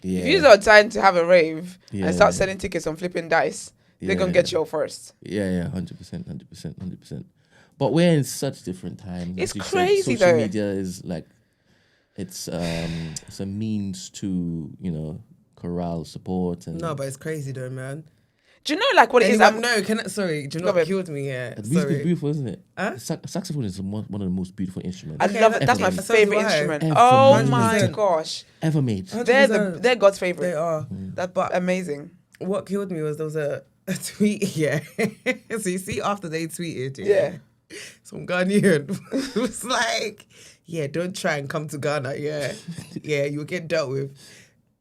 Speaker 2: Yeah.
Speaker 1: If you are trying to have a rave
Speaker 2: Yeah.
Speaker 1: and start selling tickets on flipping dice, they're gonna get you first.
Speaker 2: Yeah, 100%. But we're in such different times.
Speaker 1: It's
Speaker 2: As you
Speaker 1: crazy,
Speaker 2: said, social
Speaker 1: though.
Speaker 2: media is like, it's a means to, corral support and...
Speaker 3: No, but it's crazy though, man.
Speaker 1: Do you know like what it is?
Speaker 3: Anyway, sorry, do you know
Speaker 1: Go
Speaker 3: what
Speaker 1: ahead.
Speaker 3: killed me here?
Speaker 2: The music's
Speaker 3: Sorry.
Speaker 2: beautiful, isn't it?
Speaker 3: Huh?
Speaker 2: Saxophone is one of the most beautiful instruments
Speaker 1: I
Speaker 3: Okay,
Speaker 1: love it. That's my
Speaker 2: ever made.
Speaker 1: favorite
Speaker 3: So do I.
Speaker 1: instrument.
Speaker 2: Ever
Speaker 1: Oh
Speaker 2: made.
Speaker 1: my
Speaker 3: 100%.
Speaker 1: gosh,
Speaker 2: ever made.
Speaker 3: 100%.
Speaker 1: they're God's favorite.
Speaker 3: They are.
Speaker 1: That's amazing.
Speaker 3: What killed me was there was a tweet, yeah. So you see after they tweeted,
Speaker 1: Yeah.
Speaker 3: some Ghanaian was like, yeah, don't try and come to Ghana, yeah. Yeah, you'll get dealt with.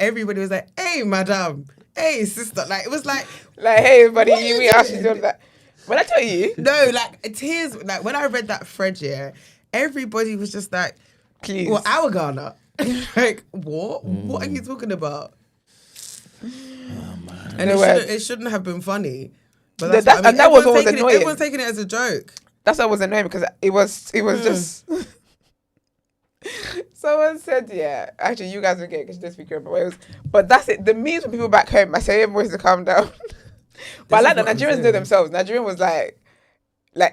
Speaker 3: Everybody was like, hey, madam, hey, sister. Like, it was like,
Speaker 1: Like, hey, everybody,
Speaker 3: What you
Speaker 1: we actually
Speaker 3: doing?
Speaker 1: doing that. When I tell you,
Speaker 3: no, like, tears, like, when I read that thread, yeah, everybody was just like,
Speaker 1: please.
Speaker 3: well, our Ghana. Like, what? What are you talking about? And
Speaker 1: No,
Speaker 3: it shouldn't have been funny. But
Speaker 1: That-
Speaker 3: that's what I mean.
Speaker 1: and that was what was
Speaker 3: Everyone's taking it-
Speaker 1: annoying.
Speaker 3: Everyone's taking it as a joke.
Speaker 1: That's why I was annoying because it was just. Someone said, yeah. Actually, you guys will get it because you don't speak Yoruba. But that's it. The memes from people back home, I say everyone to calm down. But I
Speaker 3: This
Speaker 1: like
Speaker 3: is
Speaker 1: that
Speaker 3: what I'm
Speaker 1: Nigerians know
Speaker 3: saying.
Speaker 1: themselves. Nigerian was like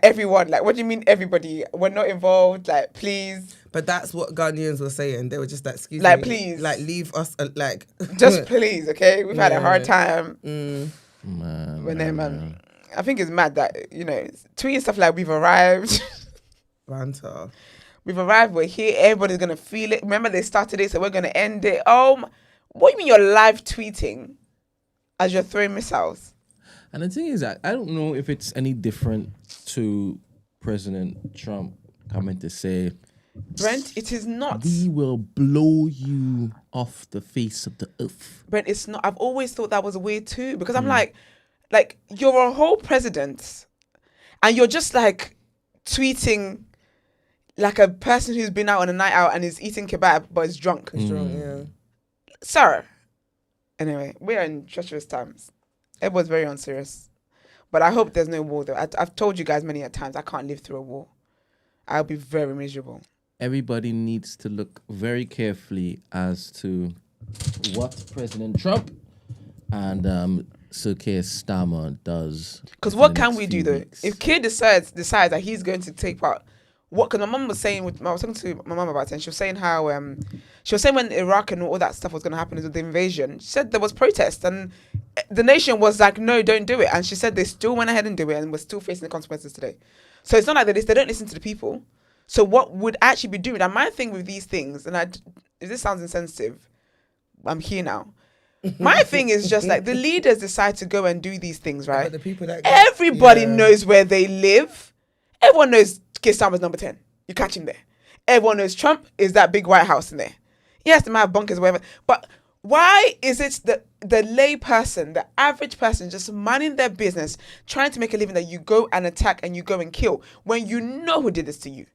Speaker 1: everyone. Like, what do you mean everybody? We're not involved. Like, please.
Speaker 3: But that's what Ghanaians were saying. They were just like, excuse
Speaker 1: Like,
Speaker 3: me.
Speaker 1: please.
Speaker 3: Like, leave us, like.
Speaker 1: Just please, okay? We've had a hard time.
Speaker 2: Man,
Speaker 1: But then, man, I think it's mad that, tweeting stuff like we've arrived.
Speaker 3: Banter.
Speaker 1: We've arrived, we're here, everybody's going to feel it. Remember, they started it, so we're going to end it. What do you mean you're live tweeting as you're throwing missiles?
Speaker 2: And the thing is, I don't know if it's any different to President Trump coming to say,
Speaker 1: Brent, it is not.
Speaker 2: we will blow you off the face of the earth.
Speaker 1: Brent, it's not. I've always thought that was weird too, because I'm like, you're a whole president and you're just like tweeting like a person who's been out on a night out and is eating kebab but is drunk.
Speaker 3: Strong, yeah.
Speaker 1: Sir. Anyway, we're in treacherous times. Everyone's very unserious. But I hope there's no war though. I've told you guys many a times I can't live through a war. I'll be very miserable.
Speaker 2: Everybody needs to look very carefully as to what President Trump and Sir Keir Starmer does.
Speaker 1: Because
Speaker 2: for
Speaker 1: what
Speaker 2: the
Speaker 1: can
Speaker 2: next
Speaker 1: we
Speaker 2: few
Speaker 1: do though?
Speaker 2: weeks.
Speaker 1: If Keir decides that he's going to take part, what? Because my mum was saying, I was talking to my mum about it, and she was saying how she was saying when Iraq and all that stuff was going to happen with the invasion, she said there was protest and the nation was like, no, don't do it. And she said they still went ahead and do it, and we're still facing the consequences today. So it's not like they don't listen to the people. So what would actually be doing? And my thing with these things, and if this sounds insensitive, I'm here now. My thing is just like the leaders decide to go and do these things, right?
Speaker 3: But the people that
Speaker 1: Everybody knows where they live. Everyone knows Keir Starmer's number 10. You catch him there. Everyone knows Trump is that big White House in there. Yes, they might have bunkers, whatever. But why is it the lay person, the average person, just minding their business, trying to make a living, that you go and attack and you go and kill when you know who did this to you?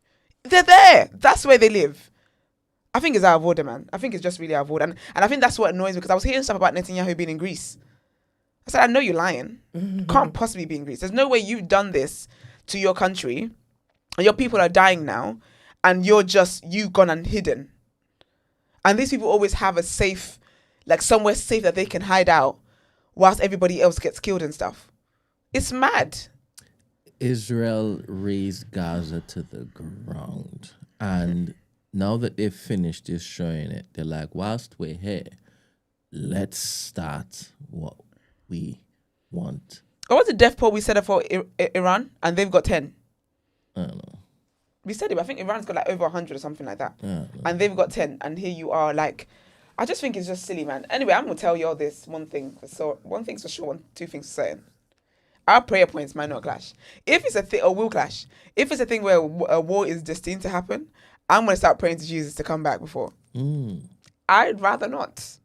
Speaker 1: They're there. That's where they live. I think it's out of order, man. I think it's just really out of order. And I think that's what annoys me, because I was hearing stuff about Netanyahu being in Greece. I said, I know you're lying. Can't possibly be in Greece. There's no way you've done this to your country and your people are dying now and you've gone and hidden. And these people always have a safe, like somewhere safe that they can hide out whilst everybody else gets killed and stuff. It's mad.
Speaker 2: Israel razed Gaza to the ground. And now that they've finished destroying it, they're like, whilst we're here, let's start what we want.
Speaker 1: What was the death poll we set up for Iran? And they've got 10.
Speaker 2: I don't know.
Speaker 1: We said it, but I think Iran's got like over 100 or something like that.
Speaker 2: I don't know.
Speaker 1: And they've got 10. And here you are, like, I just think it's just silly, man. Anyway, I'm going to tell you all this one thing. So, one thing's for sure, two things for certain. Our prayer points might not clash. If it's a thing, or will clash. If it's a thing where a war is destined to happen, I'm going to start praying to Jesus to come back before. I'd rather not.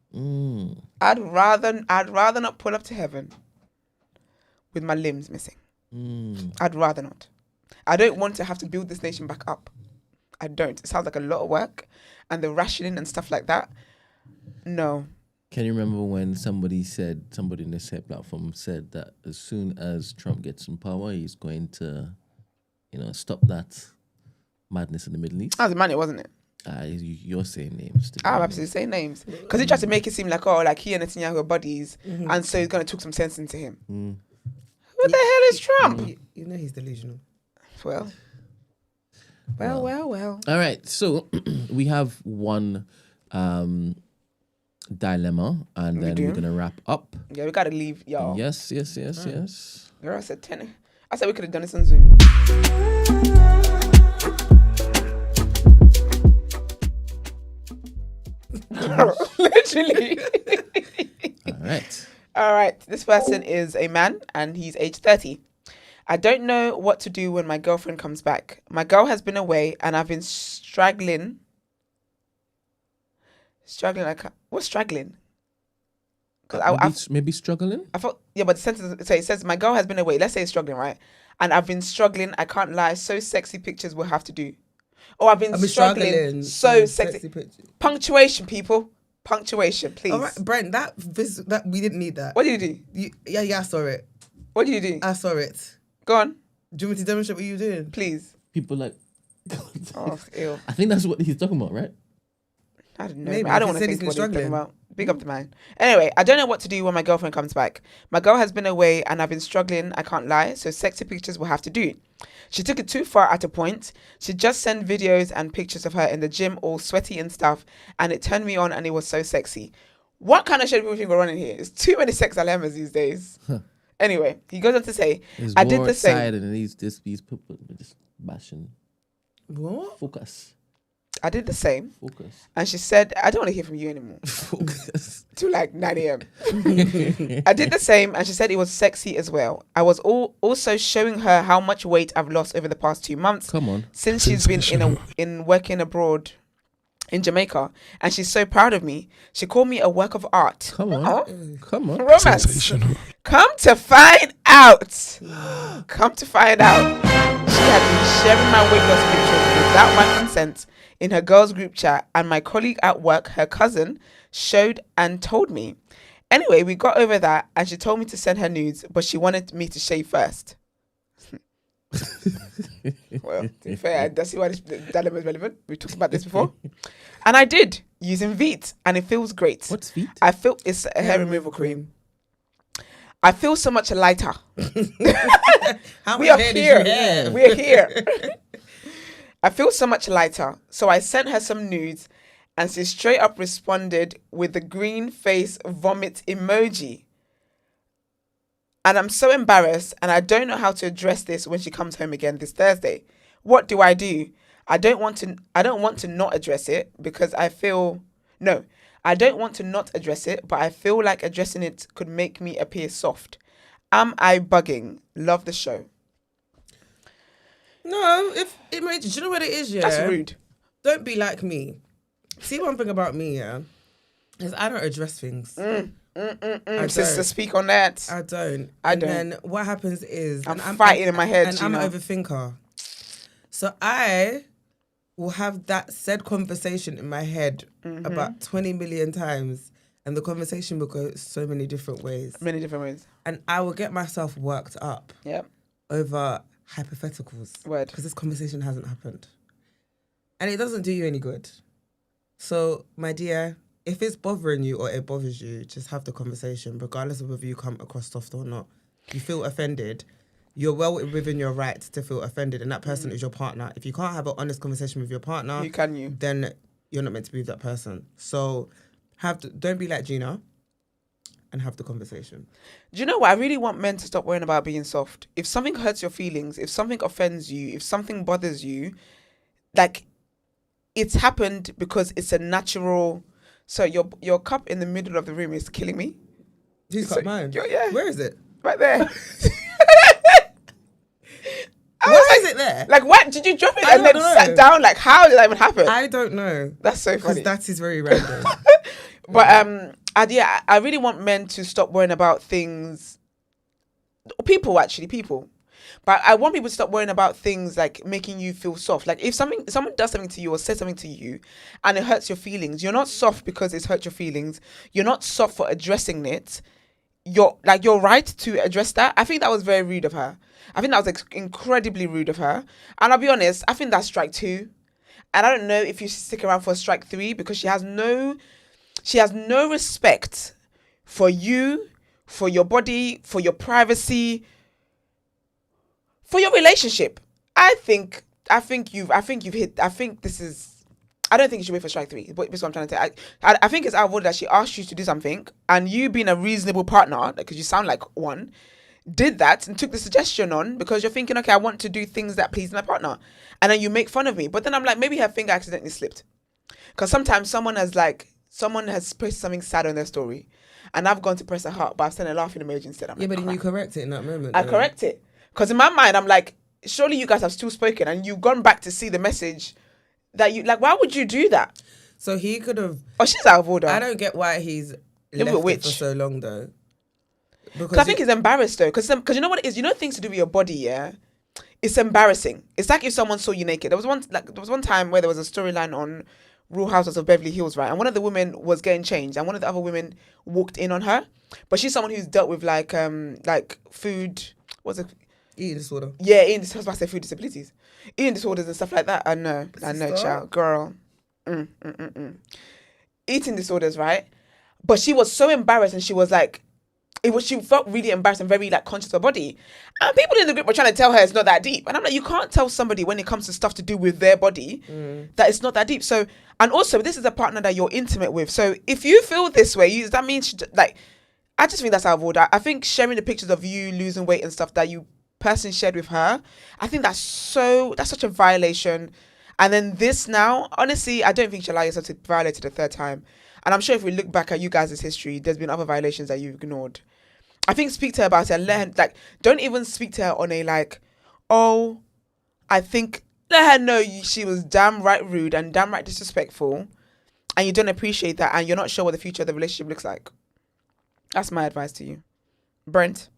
Speaker 1: I'd rather not pull up to heaven with my limbs missing. I'd rather not. I don't want to have to build this nation back up. I don't. It sounds like a lot of work, and the rationing and stuff like that. No.
Speaker 2: Can you remember when somebody in the set platform said that as soon as Trump gets in power, he's going to, stop that madness in the Middle East?
Speaker 1: That was a man, wasn't it?
Speaker 2: You're saying names.
Speaker 1: I'm absolutely saying names. Because he tried to make it seem like, like he and Netanyahu are buddies, and so he's going to talk some sense into him. Who the hell is Trump?
Speaker 3: You know he's delusional.
Speaker 1: Well.
Speaker 2: All right, so we have one dilemma, and then we're gonna wrap up.
Speaker 1: Yeah, we gotta leave, y'all.
Speaker 2: Yes.
Speaker 1: Girl, I said 10. I said we could have done this on Zoom. Literally. All right. This person is a man and he's age 30. I don't know what to do when my girlfriend comes back. My girl has been away and I've been straggling. What's straggling?
Speaker 2: Maybe struggling.
Speaker 1: I thought, yeah, but the sentence, so it says my girl has been away. Let's say it's struggling, right? And I've been struggling. I can't lie. So sexy pictures will have to do. Oh, I've been struggling. So sexy. Punctuation, people. Punctuation, please.
Speaker 3: All right, Brent, that we didn't need that.
Speaker 1: What did you do?
Speaker 3: Yeah, I saw it.
Speaker 1: What did you do?
Speaker 3: I saw it.
Speaker 1: Go on.
Speaker 3: Do you want me to demonstrate what you were doing?
Speaker 1: Please.
Speaker 2: People like.
Speaker 1: Oh, ew.
Speaker 2: I think that's what he's talking about, right?
Speaker 1: I don't know.
Speaker 3: Maybe.
Speaker 1: I don't want to think what he's talking about. Big up the man. Anyway, I don't know what to do when my girlfriend comes back. My girl has been away and I've been struggling. I can't lie. So sexy pictures will have to do. She took it too far at a point. She just sent videos and pictures of her in the gym all sweaty and stuff. And it turned me on and it was so sexy. What kind of shit do people think we're running here? There's too many sex dilemmas these days. Anyway, he goes on to say, I did the same.
Speaker 2: And these people just bashing.
Speaker 3: What?
Speaker 2: Focus.
Speaker 1: I did the same.
Speaker 2: Focus.
Speaker 1: And she said, I don't want to hear from you anymore.
Speaker 2: Focus.
Speaker 1: To like 9 a.m. I did the same and she said it was sexy as well. I was also showing her how much weight I've lost over the past 2 months.
Speaker 2: Come on.
Speaker 1: Since she's been in working abroad in Jamaica. And she's so proud of me. She called me a work of art.
Speaker 2: Come on.
Speaker 1: Oh?
Speaker 2: Come on.
Speaker 1: Romance. Come to find out. Come to find out. She had been sharing my weight loss pictures without my consent in her girls group chat, and my colleague at work, her cousin, showed and told me. Anyway, we got over that and she told me to send her nudes, but she wanted me to shave first. Well, to be fair, that's why this dilemma is relevant. We talked about this before. And I did, using Veet, and it feels great.
Speaker 2: What's feet?
Speaker 1: I feel it's a hair removal cream. I feel so much lighter.
Speaker 3: How
Speaker 1: We
Speaker 3: much
Speaker 1: are
Speaker 3: hair did
Speaker 1: here.
Speaker 3: you have?
Speaker 1: We're here. I feel so much lighter. So I sent her some nudes and she straight up responded with the green face vomit emoji. And I'm so embarrassed and I don't know how to address this when she comes home again this Thursday. What do? I don't want to not address it because I don't want to not address it, but I feel like addressing it could make me appear soft. Am I bugging? Love the show.
Speaker 3: No, if it made you know what it is, yeah?
Speaker 1: That's rude.
Speaker 3: Don't be like me. See, one thing about me, yeah, is I don't address things.
Speaker 1: Sister, speak on that.
Speaker 3: I don't.
Speaker 1: I don't.
Speaker 3: And then what happens is...
Speaker 1: I'm fighting in my head,
Speaker 3: And
Speaker 1: you
Speaker 3: I'm
Speaker 1: know.
Speaker 3: an overthinker. So I will have that said conversation in my head about 20 million times. And the conversation will go so many different ways.
Speaker 1: Many different ways.
Speaker 3: And I will get myself worked up
Speaker 1: Yep.
Speaker 3: over hypotheticals.
Speaker 1: Word.
Speaker 3: Because this conversation hasn't happened. And it doesn't do you any good. So, my dear, if it's bothering you or it bothers you, just have the conversation, regardless of whether you come across soft or not. You feel offended, you're well within your right to feel offended, and that person is your partner. If you can't have an honest conversation with your partner, then you're not meant to be with that person. So, don't be like Gina and have the conversation.
Speaker 1: Do you know what? I really want men to stop worrying about being soft. If something hurts your feelings, if something offends you, if something bothers you, like, it's happened because it's a natural... So your cup in the middle of the room is killing me.
Speaker 3: Who's got mine?
Speaker 1: Yeah.
Speaker 3: Where is it?
Speaker 1: Right there.
Speaker 3: Why is it there?
Speaker 1: Like, what? Did you drop it
Speaker 3: I
Speaker 1: and then
Speaker 3: don't know.
Speaker 1: sat down? Like, how did that even happen?
Speaker 3: I don't know.
Speaker 1: That's so
Speaker 3: Because
Speaker 1: funny.
Speaker 3: that is very random.
Speaker 1: But I really want men to stop worrying about things. People. But I want people to stop worrying about things like making you feel soft. Like if someone does something to you or says something to you and it hurts your feelings, you're not soft because it's hurt your feelings. You're not soft for addressing it. You're right to address that. I think that was very rude of her. I think that was incredibly rude of her. And I'll be honest, I think that's strike 2. And I don't know if you should stick around for strike 3 because she has no respect for you, for your body, for your privacy, for your relationship. I think you've hit. I think this is. I don't think you should wait for strike 3. But that's what I'm trying to say. I think it's out of order that she asked you to do something, and you being a reasonable partner, because you sound like one, did that and took the suggestion on because you're thinking, okay, I want to do things that please my partner, and then you make fun of me. But then I'm like, maybe her finger accidentally slipped, because sometimes someone has pressed something sad on their story, and I've gone to press a heart, but I've sent a laughing emoji instead. I'm
Speaker 3: Yeah,
Speaker 1: like,
Speaker 3: but then you correct it in that moment.
Speaker 1: I correct it. Because in my mind, I'm like, surely you guys have still spoken and you've gone back to see the message that you... Like, why would you do that?
Speaker 3: So he could have...
Speaker 1: Oh, she's out of order.
Speaker 3: I don't get why he's left it for so long, though.
Speaker 1: Because I think he's embarrassed, though. Because you know what it is? You know things to do with your body, yeah? It's embarrassing. It's like if someone saw you naked. There was one time where there was a storyline on Real Housewives of Beverly Hills, right? And one of the women was getting changed, and one of the other women walked in on her. But she's someone who's dealt with like food... What's it?
Speaker 3: Eating disorder.
Speaker 1: Yeah, eating disorders. I say food disabilities, eating disorders and stuff like that. I know, child, girl. Eating disorders, right? But she was so embarrassed, and she was like, she felt really embarrassed and very like conscious of her body. And people in the group were trying to tell her it's not that deep. And I'm like, you can't tell somebody when it comes to stuff to do with their body that it's not that deep. So, and also this is a partner that you're intimate with. So if you feel this way, that means like, I just think that's out of order. I think sharing the pictures of you losing weight and stuff that you person shared with her, I think that's such a violation. And then this now, honestly, I don't think you should allow yourself to violate it a third time. And I'm sure if we look back at you guys' history, there's been other violations that you've ignored. I think speak to her about it and let her, like, don't even speak to her on a like, oh, I think, let her know she was damn right rude and damn right disrespectful, and you don't appreciate that, and you're not sure what the future of the relationship looks like. That's my advice to you. Brent?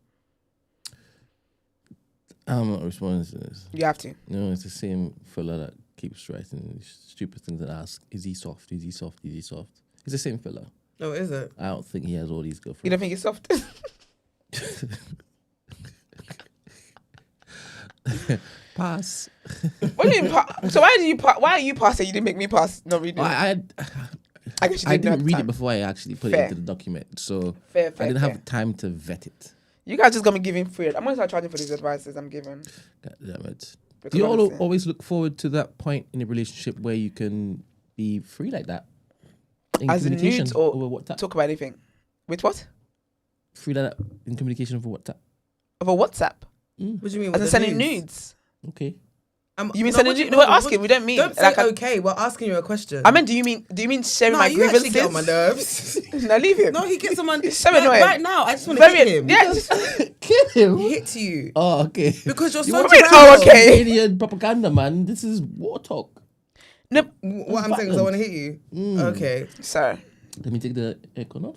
Speaker 2: I'm not responding to this.
Speaker 1: You have to.
Speaker 2: No, it's the same fella that keeps writing stupid things and ask, is he soft? Is he soft? Is he soft? It's the same fella.
Speaker 3: Oh, is it?
Speaker 2: I don't think he has all these girlfriends.
Speaker 1: You don't think he's soft?
Speaker 2: Pass.
Speaker 1: What do you mean? So why are you pass it? You didn't make me pass. Not reading.
Speaker 2: I
Speaker 1: guess you
Speaker 2: I
Speaker 1: didn't know at
Speaker 2: didn't
Speaker 1: the
Speaker 2: read
Speaker 1: time.
Speaker 2: it before I actually put
Speaker 1: Fair.
Speaker 2: it into the document, so
Speaker 1: Fair,
Speaker 2: I didn't
Speaker 1: fair.
Speaker 2: have time to vet it.
Speaker 1: You guys just gonna be giving free. I'm gonna start charging for these advices I'm giving.
Speaker 2: God damn it.
Speaker 1: Because
Speaker 2: Do you all
Speaker 1: honestly-
Speaker 2: always look forward to that point in a relationship where you can be free like that? In
Speaker 1: As in
Speaker 2: communication
Speaker 1: nudes or
Speaker 2: over WhatsApp?
Speaker 1: talk about anything? With what?
Speaker 2: Free like that in communication over WhatsApp.
Speaker 1: Over WhatsApp?
Speaker 3: What do you mean?
Speaker 1: As in
Speaker 3: with the
Speaker 1: sending
Speaker 3: nudes?
Speaker 1: nudes?
Speaker 2: Okay.
Speaker 1: You mean
Speaker 3: no,
Speaker 1: sending
Speaker 3: what do
Speaker 1: nudes? No, we're
Speaker 3: what-
Speaker 1: asking. We don't mean.
Speaker 3: Don't say
Speaker 1: like
Speaker 3: okay. We're asking you a question.
Speaker 1: I mean, do you mean sharing
Speaker 3: no,
Speaker 1: my
Speaker 3: you actually
Speaker 1: grievances?
Speaker 3: get on my nerves.
Speaker 1: Now leave him.
Speaker 3: No, he gets on my.
Speaker 1: It's so
Speaker 3: like,
Speaker 1: annoying.
Speaker 3: right now, I just want to
Speaker 1: Very.
Speaker 3: hit him.
Speaker 1: Yeah. Just,
Speaker 2: Kill him.
Speaker 3: Hit you
Speaker 2: Oh, okay.
Speaker 3: because you're
Speaker 2: You
Speaker 3: so.
Speaker 2: want
Speaker 1: me to- oh,
Speaker 3: terrible.
Speaker 1: okay.
Speaker 2: Alien propaganda, man. This is war talk.
Speaker 1: no,
Speaker 3: What I'm saying is, I want to hit you. Okay.
Speaker 1: sorry.
Speaker 2: Let me take the aircon off.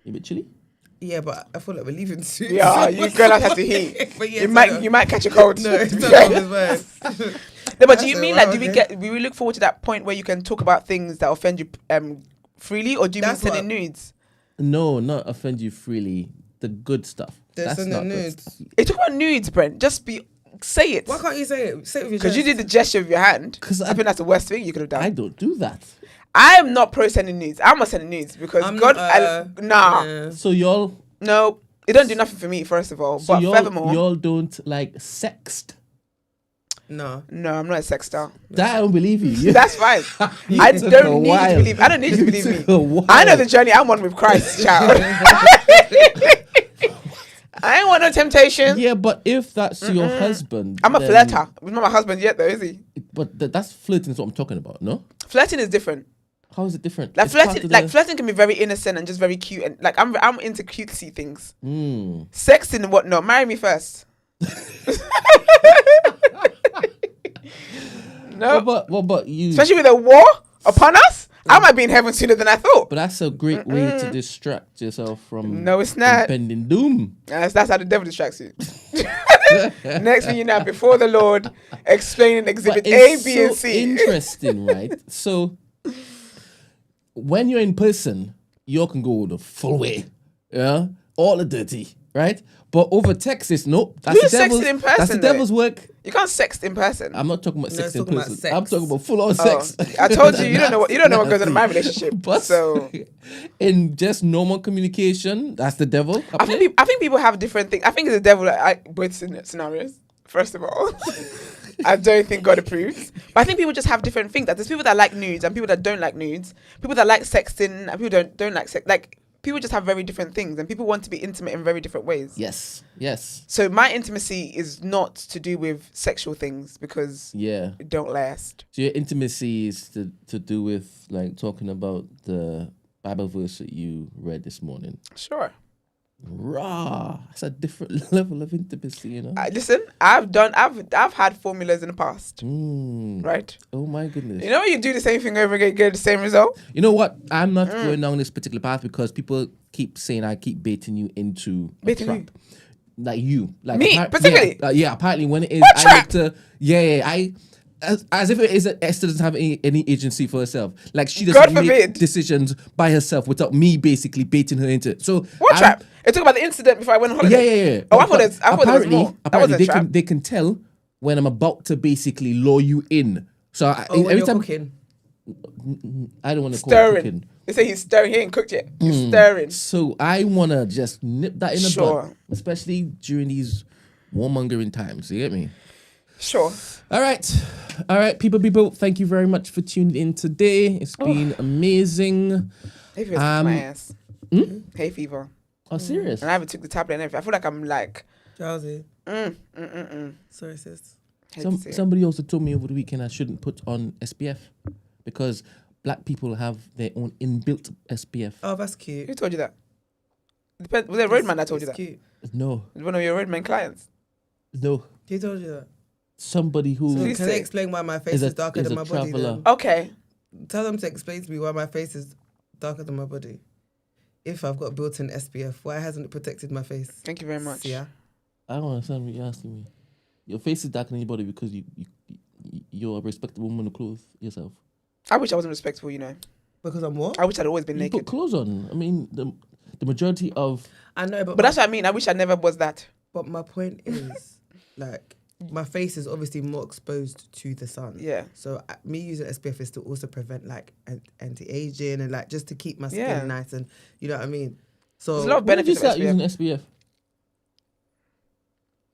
Speaker 2: A bit chilly.
Speaker 3: Yeah, but I feel like we're leaving soon.
Speaker 1: Yeah, you're gonna have to heat.
Speaker 3: But yeah,
Speaker 1: You might catch a cold.
Speaker 3: No, it's not as worse.
Speaker 1: No, but do you
Speaker 3: That's
Speaker 1: mean
Speaker 3: a
Speaker 1: like
Speaker 3: wow,
Speaker 1: do we
Speaker 3: okay.
Speaker 1: we look forward to that point where you can talk about things that offend you freely, or do you
Speaker 3: That's
Speaker 1: mean sending nudes?
Speaker 2: No, not offend you freely. The good stuff.
Speaker 3: They're
Speaker 2: That's
Speaker 3: sending
Speaker 2: not good
Speaker 3: nudes.
Speaker 2: stuff.
Speaker 1: Hey, talk about nudes, Brent. Just say it.
Speaker 3: Why can't you say it? Say it with your
Speaker 1: Because you
Speaker 3: chest.
Speaker 1: did the gesture with your hand.
Speaker 2: 'Cause
Speaker 1: I think that's the worst thing you could have done.
Speaker 2: I don't do that.
Speaker 1: I am not pro sending nudes. I'm not sending nudes because
Speaker 3: I'm
Speaker 1: God,
Speaker 3: not,
Speaker 1: nah,
Speaker 3: yeah.
Speaker 2: So y'all,
Speaker 1: no, it don't do nothing for me. First of all,
Speaker 2: so
Speaker 1: but
Speaker 2: y'all,
Speaker 1: furthermore,
Speaker 2: y'all don't like sext.
Speaker 3: No.
Speaker 1: no, I'm not a sex star.
Speaker 2: That I don't believe you.
Speaker 1: That's fine.
Speaker 2: You
Speaker 1: I
Speaker 2: took
Speaker 1: don't
Speaker 2: a
Speaker 1: need you to
Speaker 2: while.
Speaker 1: believe. I don't need you to
Speaker 2: You
Speaker 1: believe
Speaker 2: took
Speaker 1: me.
Speaker 2: a while.
Speaker 1: I know the journey I'm on with Christ, child. I ain't want no temptation.
Speaker 2: Yeah, but if that's your husband,
Speaker 1: I'm a
Speaker 2: then-
Speaker 1: flirter. He's not my husband yet, though, is he?
Speaker 2: But that's flirting is what I'm talking about. No,
Speaker 1: Flirting is different.
Speaker 2: how is it different?
Speaker 1: Like
Speaker 2: It's part
Speaker 1: flirting,
Speaker 2: of
Speaker 1: like
Speaker 2: the-
Speaker 1: flirting can be very innocent and just very cute, and like I'm into cutesy things.
Speaker 2: Mm.
Speaker 1: Sexting and whatnot. Marry me first. No,
Speaker 2: But you.
Speaker 1: especially with a war upon us, I might be in heaven sooner than I thought.
Speaker 2: But that's a great way to distract yourself from
Speaker 1: No, it's not.
Speaker 2: impending doom.
Speaker 1: That's how the devil distracts you. Next thing you know, before the Lord, explaining exhibit
Speaker 2: But
Speaker 1: A,
Speaker 2: it's
Speaker 1: B,
Speaker 2: so
Speaker 1: and C.
Speaker 2: interesting, right? So when you're in person, you all can go the full way, yeah, all the dirty, right? But over text, it's nope. That's
Speaker 1: Who's
Speaker 2: the devil's.
Speaker 1: sexting in
Speaker 2: That's
Speaker 1: person,
Speaker 2: the devil's work.
Speaker 1: You can't sext in person.
Speaker 2: I'm not talking about
Speaker 3: No,
Speaker 2: sex
Speaker 3: it's
Speaker 2: in
Speaker 3: talking about
Speaker 2: person.
Speaker 3: sex.
Speaker 2: I'm talking about full on
Speaker 1: Oh,
Speaker 2: sex.
Speaker 1: I told you, you don't know what goes on in my relationship.
Speaker 2: But
Speaker 1: So
Speaker 2: in just normal communication, that's the devil.
Speaker 1: I think people have different things. I think it's the devil at both scenarios. First of all, I don't think God approves. But I think people just have different things. Like, there's people that like nudes and people that don't like nudes. People that like sexting and people don't like sex. Like people just have very different things, and people want to be intimate in very different ways.
Speaker 2: Yes. Yes.
Speaker 1: So my intimacy is not to do with sexual things because
Speaker 2: Yeah.
Speaker 1: it don't last.
Speaker 2: So your intimacy is to do with like talking about the Bible verse that you read this morning.
Speaker 1: Sure.
Speaker 2: Raw. It's a different level of intimacy, you know.
Speaker 1: Listen, I've had formulas in the past, right?
Speaker 2: Oh my goodness.
Speaker 1: You know when you do the same thing over again, get the same result?
Speaker 2: You know what? I'm not going down this particular path because people keep saying I keep baiting you into a
Speaker 1: Baiting
Speaker 2: trap. Like you, like
Speaker 1: Me,
Speaker 2: appar-
Speaker 1: particularly?
Speaker 2: Yeah, apparently when it is,
Speaker 1: What
Speaker 2: I
Speaker 1: trap?
Speaker 2: look to I. As if it is that Esther doesn't have any agency for herself. Like she
Speaker 1: God
Speaker 2: doesn't make
Speaker 1: forbid.
Speaker 2: decisions by herself without me basically baiting her into it. So
Speaker 1: What
Speaker 2: I'm-
Speaker 1: trap? It talk about the incident before I went on holiday.
Speaker 2: Yeah.
Speaker 1: Oh, I thought there was
Speaker 2: apparently,
Speaker 1: more. That
Speaker 2: apparently
Speaker 1: wasn't a
Speaker 2: they
Speaker 1: trap.
Speaker 2: they can tell when I'm about to basically lure you in. So
Speaker 3: Oh, when
Speaker 2: every
Speaker 3: you're
Speaker 2: time
Speaker 3: cooking.
Speaker 2: I don't want to call it
Speaker 1: Stirring.
Speaker 2: cooking.
Speaker 1: They say he's stirring. He ain't cooked yet. He's stirring.
Speaker 2: So I want to just nip that in the
Speaker 1: Sure.
Speaker 2: bud, especially during these warmongering times. You get me?
Speaker 1: Sure.
Speaker 2: All right, people. Thank you very much for tuning in today. It's been amazing.
Speaker 1: Hay fever's
Speaker 2: Um,
Speaker 1: my ass. Hay fever.
Speaker 2: Oh, serious?
Speaker 1: And I haven't took the tablet and everything. I feel like I'm like,
Speaker 3: Drowsy. Sorry, sis.
Speaker 1: hate to say it.
Speaker 2: Somebody also told me over the weekend I shouldn't put on SPF because black people have their own inbuilt SPF.
Speaker 3: Oh, that's cute.
Speaker 1: Who told you that? Was it a roadman that told you
Speaker 3: It's
Speaker 1: that?
Speaker 3: cute.
Speaker 2: No.
Speaker 1: One of your roadman clients.
Speaker 2: Who
Speaker 3: told you that?
Speaker 2: Somebody who
Speaker 3: So
Speaker 1: Please
Speaker 3: can
Speaker 1: say.
Speaker 3: they explain why my face
Speaker 2: Is
Speaker 3: is,
Speaker 2: a-
Speaker 3: darker
Speaker 2: is
Speaker 3: than
Speaker 2: a
Speaker 3: my body?
Speaker 2: traveller.
Speaker 3: Then?
Speaker 1: Okay.
Speaker 3: Tell them to explain to me why my face is darker than my body. If I've got built-in SPF, why hasn't it protected my face?
Speaker 1: Thank you very much.
Speaker 3: Yeah.
Speaker 2: I don't understand what you're asking me. Your face is darker than your body because you're a respectable woman who clothes yourself.
Speaker 1: I wish I wasn't respectful, you know.
Speaker 3: Because I'm what?
Speaker 1: I wish I'd always been
Speaker 2: You
Speaker 1: naked.
Speaker 2: put clothes on. I mean, the majority of
Speaker 3: I know,
Speaker 1: But that's what I mean. I wish I never was that.
Speaker 3: But my point is, like, my face is obviously more exposed to the sun.
Speaker 1: Yeah.
Speaker 3: So me using SPF is to also prevent like anti-aging and like just to keep my skin
Speaker 1: Yeah.
Speaker 3: nice and you know what I mean. So
Speaker 1: There's a lot of
Speaker 2: When did you
Speaker 1: benefits of
Speaker 2: start
Speaker 1: SPF.
Speaker 2: using SPF?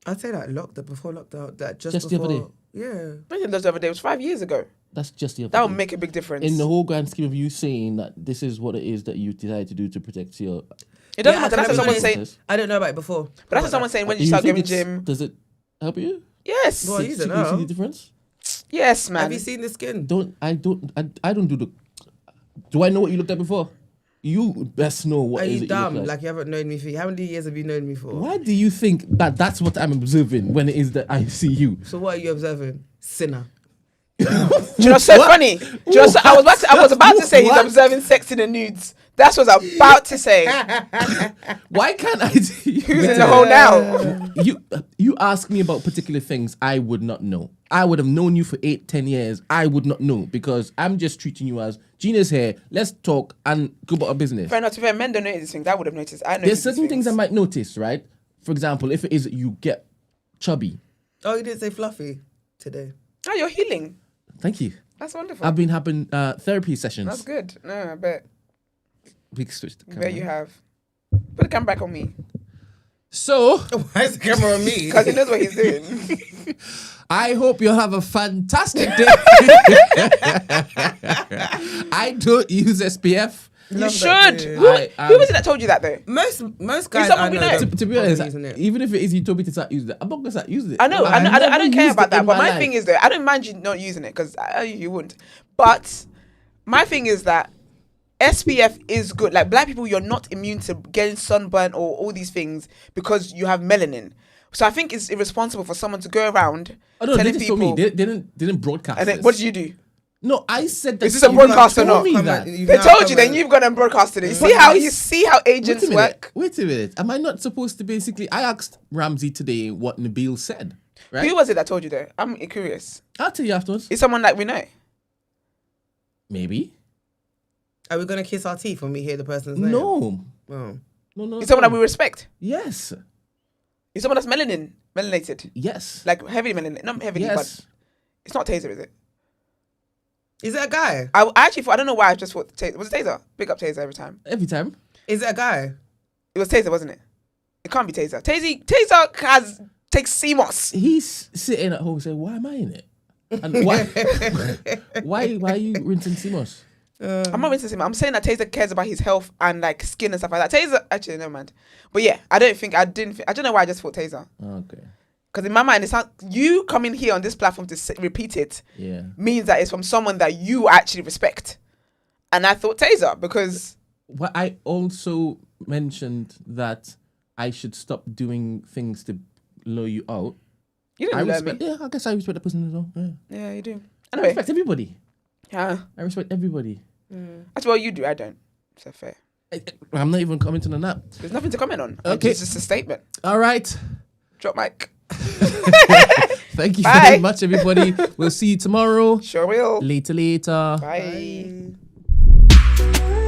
Speaker 3: I'd say that before lockdown, that
Speaker 2: Just the
Speaker 3: before.
Speaker 2: other day?
Speaker 3: Yeah.
Speaker 1: I think the other day, it was 5 years ago.
Speaker 2: That's just the other
Speaker 1: That would
Speaker 2: day.
Speaker 1: make a big difference.
Speaker 2: In the whole grand scheme of you saying that this is what it is that you decided to do to protect your...
Speaker 1: It doesn't
Speaker 3: Yeah,
Speaker 1: matter.
Speaker 3: can
Speaker 1: That's
Speaker 3: I
Speaker 1: what
Speaker 3: be
Speaker 1: someone's
Speaker 3: honest?
Speaker 1: saying.
Speaker 3: I don't know about it before.
Speaker 1: But that's what someone's saying when you
Speaker 2: You
Speaker 1: start
Speaker 2: think
Speaker 1: going
Speaker 2: it's-
Speaker 1: gym.
Speaker 2: Does it help you?
Speaker 1: Yes.
Speaker 3: Well, I use it
Speaker 2: You see
Speaker 3: now.
Speaker 2: the difference?
Speaker 1: Yes, man.
Speaker 3: Have you seen the skin?
Speaker 2: I don't do the... Do I know what you looked at before? You best know what
Speaker 3: Are
Speaker 2: is
Speaker 3: you
Speaker 2: it
Speaker 3: dumb?
Speaker 2: you look
Speaker 3: Like you haven't known me for how many years have you known me for?
Speaker 2: Why do you think that that's what I'm observing when it is that I see you?
Speaker 3: So what are you observing? Sinner.
Speaker 1: Do you know, so funny. Do you know, so I was about to say he's
Speaker 2: What?
Speaker 1: observing sex in the nudes. That's what I was about to say.
Speaker 2: Why can't I see you?
Speaker 1: Who's in the hole now?
Speaker 2: You ask me about particular things I would not know. I would have known you for 8-10 years. I would not know because I'm just treating you as Gina's here. Let's talk and go about our business.
Speaker 1: Fair enough. To be fair, men don't notice these things. I would have noticed. I know
Speaker 2: There's certain things I might notice, right? For example, if it is that you get chubby.
Speaker 3: Oh, you didn't say fluffy today.
Speaker 1: Oh, you're healing.
Speaker 2: Thank you.
Speaker 1: That's wonderful.
Speaker 2: I've been having therapy sessions.
Speaker 1: That's good. No, I bet.
Speaker 2: Big switch.
Speaker 1: I bet you have. Put the camera back on me.
Speaker 2: So,
Speaker 3: Why is the camera on me?
Speaker 1: Because he knows what he's doing.
Speaker 2: I hope you have a fantastic day. I don't use SPF.
Speaker 1: You
Speaker 3: Love
Speaker 1: should.
Speaker 3: that, dude.
Speaker 1: Who
Speaker 2: I-
Speaker 1: was it that told you that though?
Speaker 3: Most guys
Speaker 1: someone
Speaker 3: I
Speaker 1: we
Speaker 3: know
Speaker 1: know.
Speaker 3: don't
Speaker 2: To be
Speaker 3: bother
Speaker 2: honest,
Speaker 3: using it.
Speaker 2: even if it is you told me to start using it, I'm not gonna start using it.
Speaker 1: I know.
Speaker 2: I've
Speaker 1: I
Speaker 2: never
Speaker 1: don't care
Speaker 2: used
Speaker 1: about
Speaker 2: it
Speaker 1: that.
Speaker 2: in
Speaker 1: But my
Speaker 2: life.
Speaker 1: thing is though, I don't mind you not using it because you wouldn't. But my thing is that SPF is good. Like black people, you're not immune to getting sunburn or all these things because you have melanin. So I think it's irresponsible for someone to go around
Speaker 2: Oh no, they
Speaker 1: telling
Speaker 2: just
Speaker 1: people.
Speaker 2: told me. They didn't broadcast.
Speaker 1: and then,
Speaker 2: this.
Speaker 1: what did you do?
Speaker 2: No, I said that.
Speaker 1: Is this a
Speaker 2: you
Speaker 1: broadcast or
Speaker 2: told
Speaker 1: not?
Speaker 2: me
Speaker 3: Come
Speaker 2: that.
Speaker 3: on, you've
Speaker 1: They
Speaker 3: now
Speaker 1: told
Speaker 3: come
Speaker 1: you, then
Speaker 3: and-
Speaker 1: you've gone and broadcasted it. You see
Speaker 2: But
Speaker 1: how
Speaker 2: I-
Speaker 1: you see how agents work.
Speaker 2: Wait a minute. Am I not supposed to basically? I asked Ramsey today what Nabil said. Right?
Speaker 1: Who was it that told you though? I'm curious.
Speaker 2: I'll tell you afterwards.
Speaker 1: It's someone like we know.
Speaker 2: Maybe.
Speaker 3: Are we gonna kiss our teeth when we hear the person's name?
Speaker 2: No.
Speaker 3: Oh.
Speaker 2: No.
Speaker 1: It's someone that we respect.
Speaker 2: Yes.
Speaker 1: It's someone that's melanated.
Speaker 2: Yes.
Speaker 1: Like heavily melanated. Not heavily,
Speaker 2: Yes.
Speaker 1: but it's not Taser, is it?
Speaker 3: Is it a guy?
Speaker 1: I actually thought, I don't know why I just thought Taser. Was it Taser? Big up Taser every time.
Speaker 2: Every time.
Speaker 3: Is it a guy?
Speaker 1: It was Taser, wasn't it? It can't be Taser. Taser takes CMOS.
Speaker 2: He's sitting at home saying, "Why am I in it? And why? why are you rinsing Simos?"
Speaker 1: I'm not rinsing him. I'm saying that Taser cares about his health and like skin and stuff like that. Taser, actually, never mind. But yeah, I don't know why I just thought Taser.
Speaker 2: Okay.
Speaker 1: Because in my mind, it's not you coming here on this platform to repeat it
Speaker 2: Yeah.
Speaker 1: means that it's from someone that you actually respect. And I thought Taser because
Speaker 2: Well, I also mentioned that I should stop doing things to lure you out.
Speaker 1: you
Speaker 2: I
Speaker 1: didn't learn
Speaker 2: respect.
Speaker 1: me.
Speaker 2: Yeah, I guess I respect that person as well. Yeah.
Speaker 1: Yeah, you do.
Speaker 2: I
Speaker 1: Anyway,
Speaker 2: respect everybody.
Speaker 1: yeah.
Speaker 2: I respect everybody.
Speaker 1: That's what you do. I don't. So fair.
Speaker 2: I'm not even commenting on that.
Speaker 1: There's nothing to comment on.
Speaker 2: Okay.
Speaker 1: It's just a statement.
Speaker 2: All right.
Speaker 1: Drop mic.
Speaker 2: Thank you
Speaker 1: Bye.
Speaker 2: very much, everybody. We'll see you tomorrow.
Speaker 1: Sure will.
Speaker 2: Later.
Speaker 1: Bye.
Speaker 3: Bye.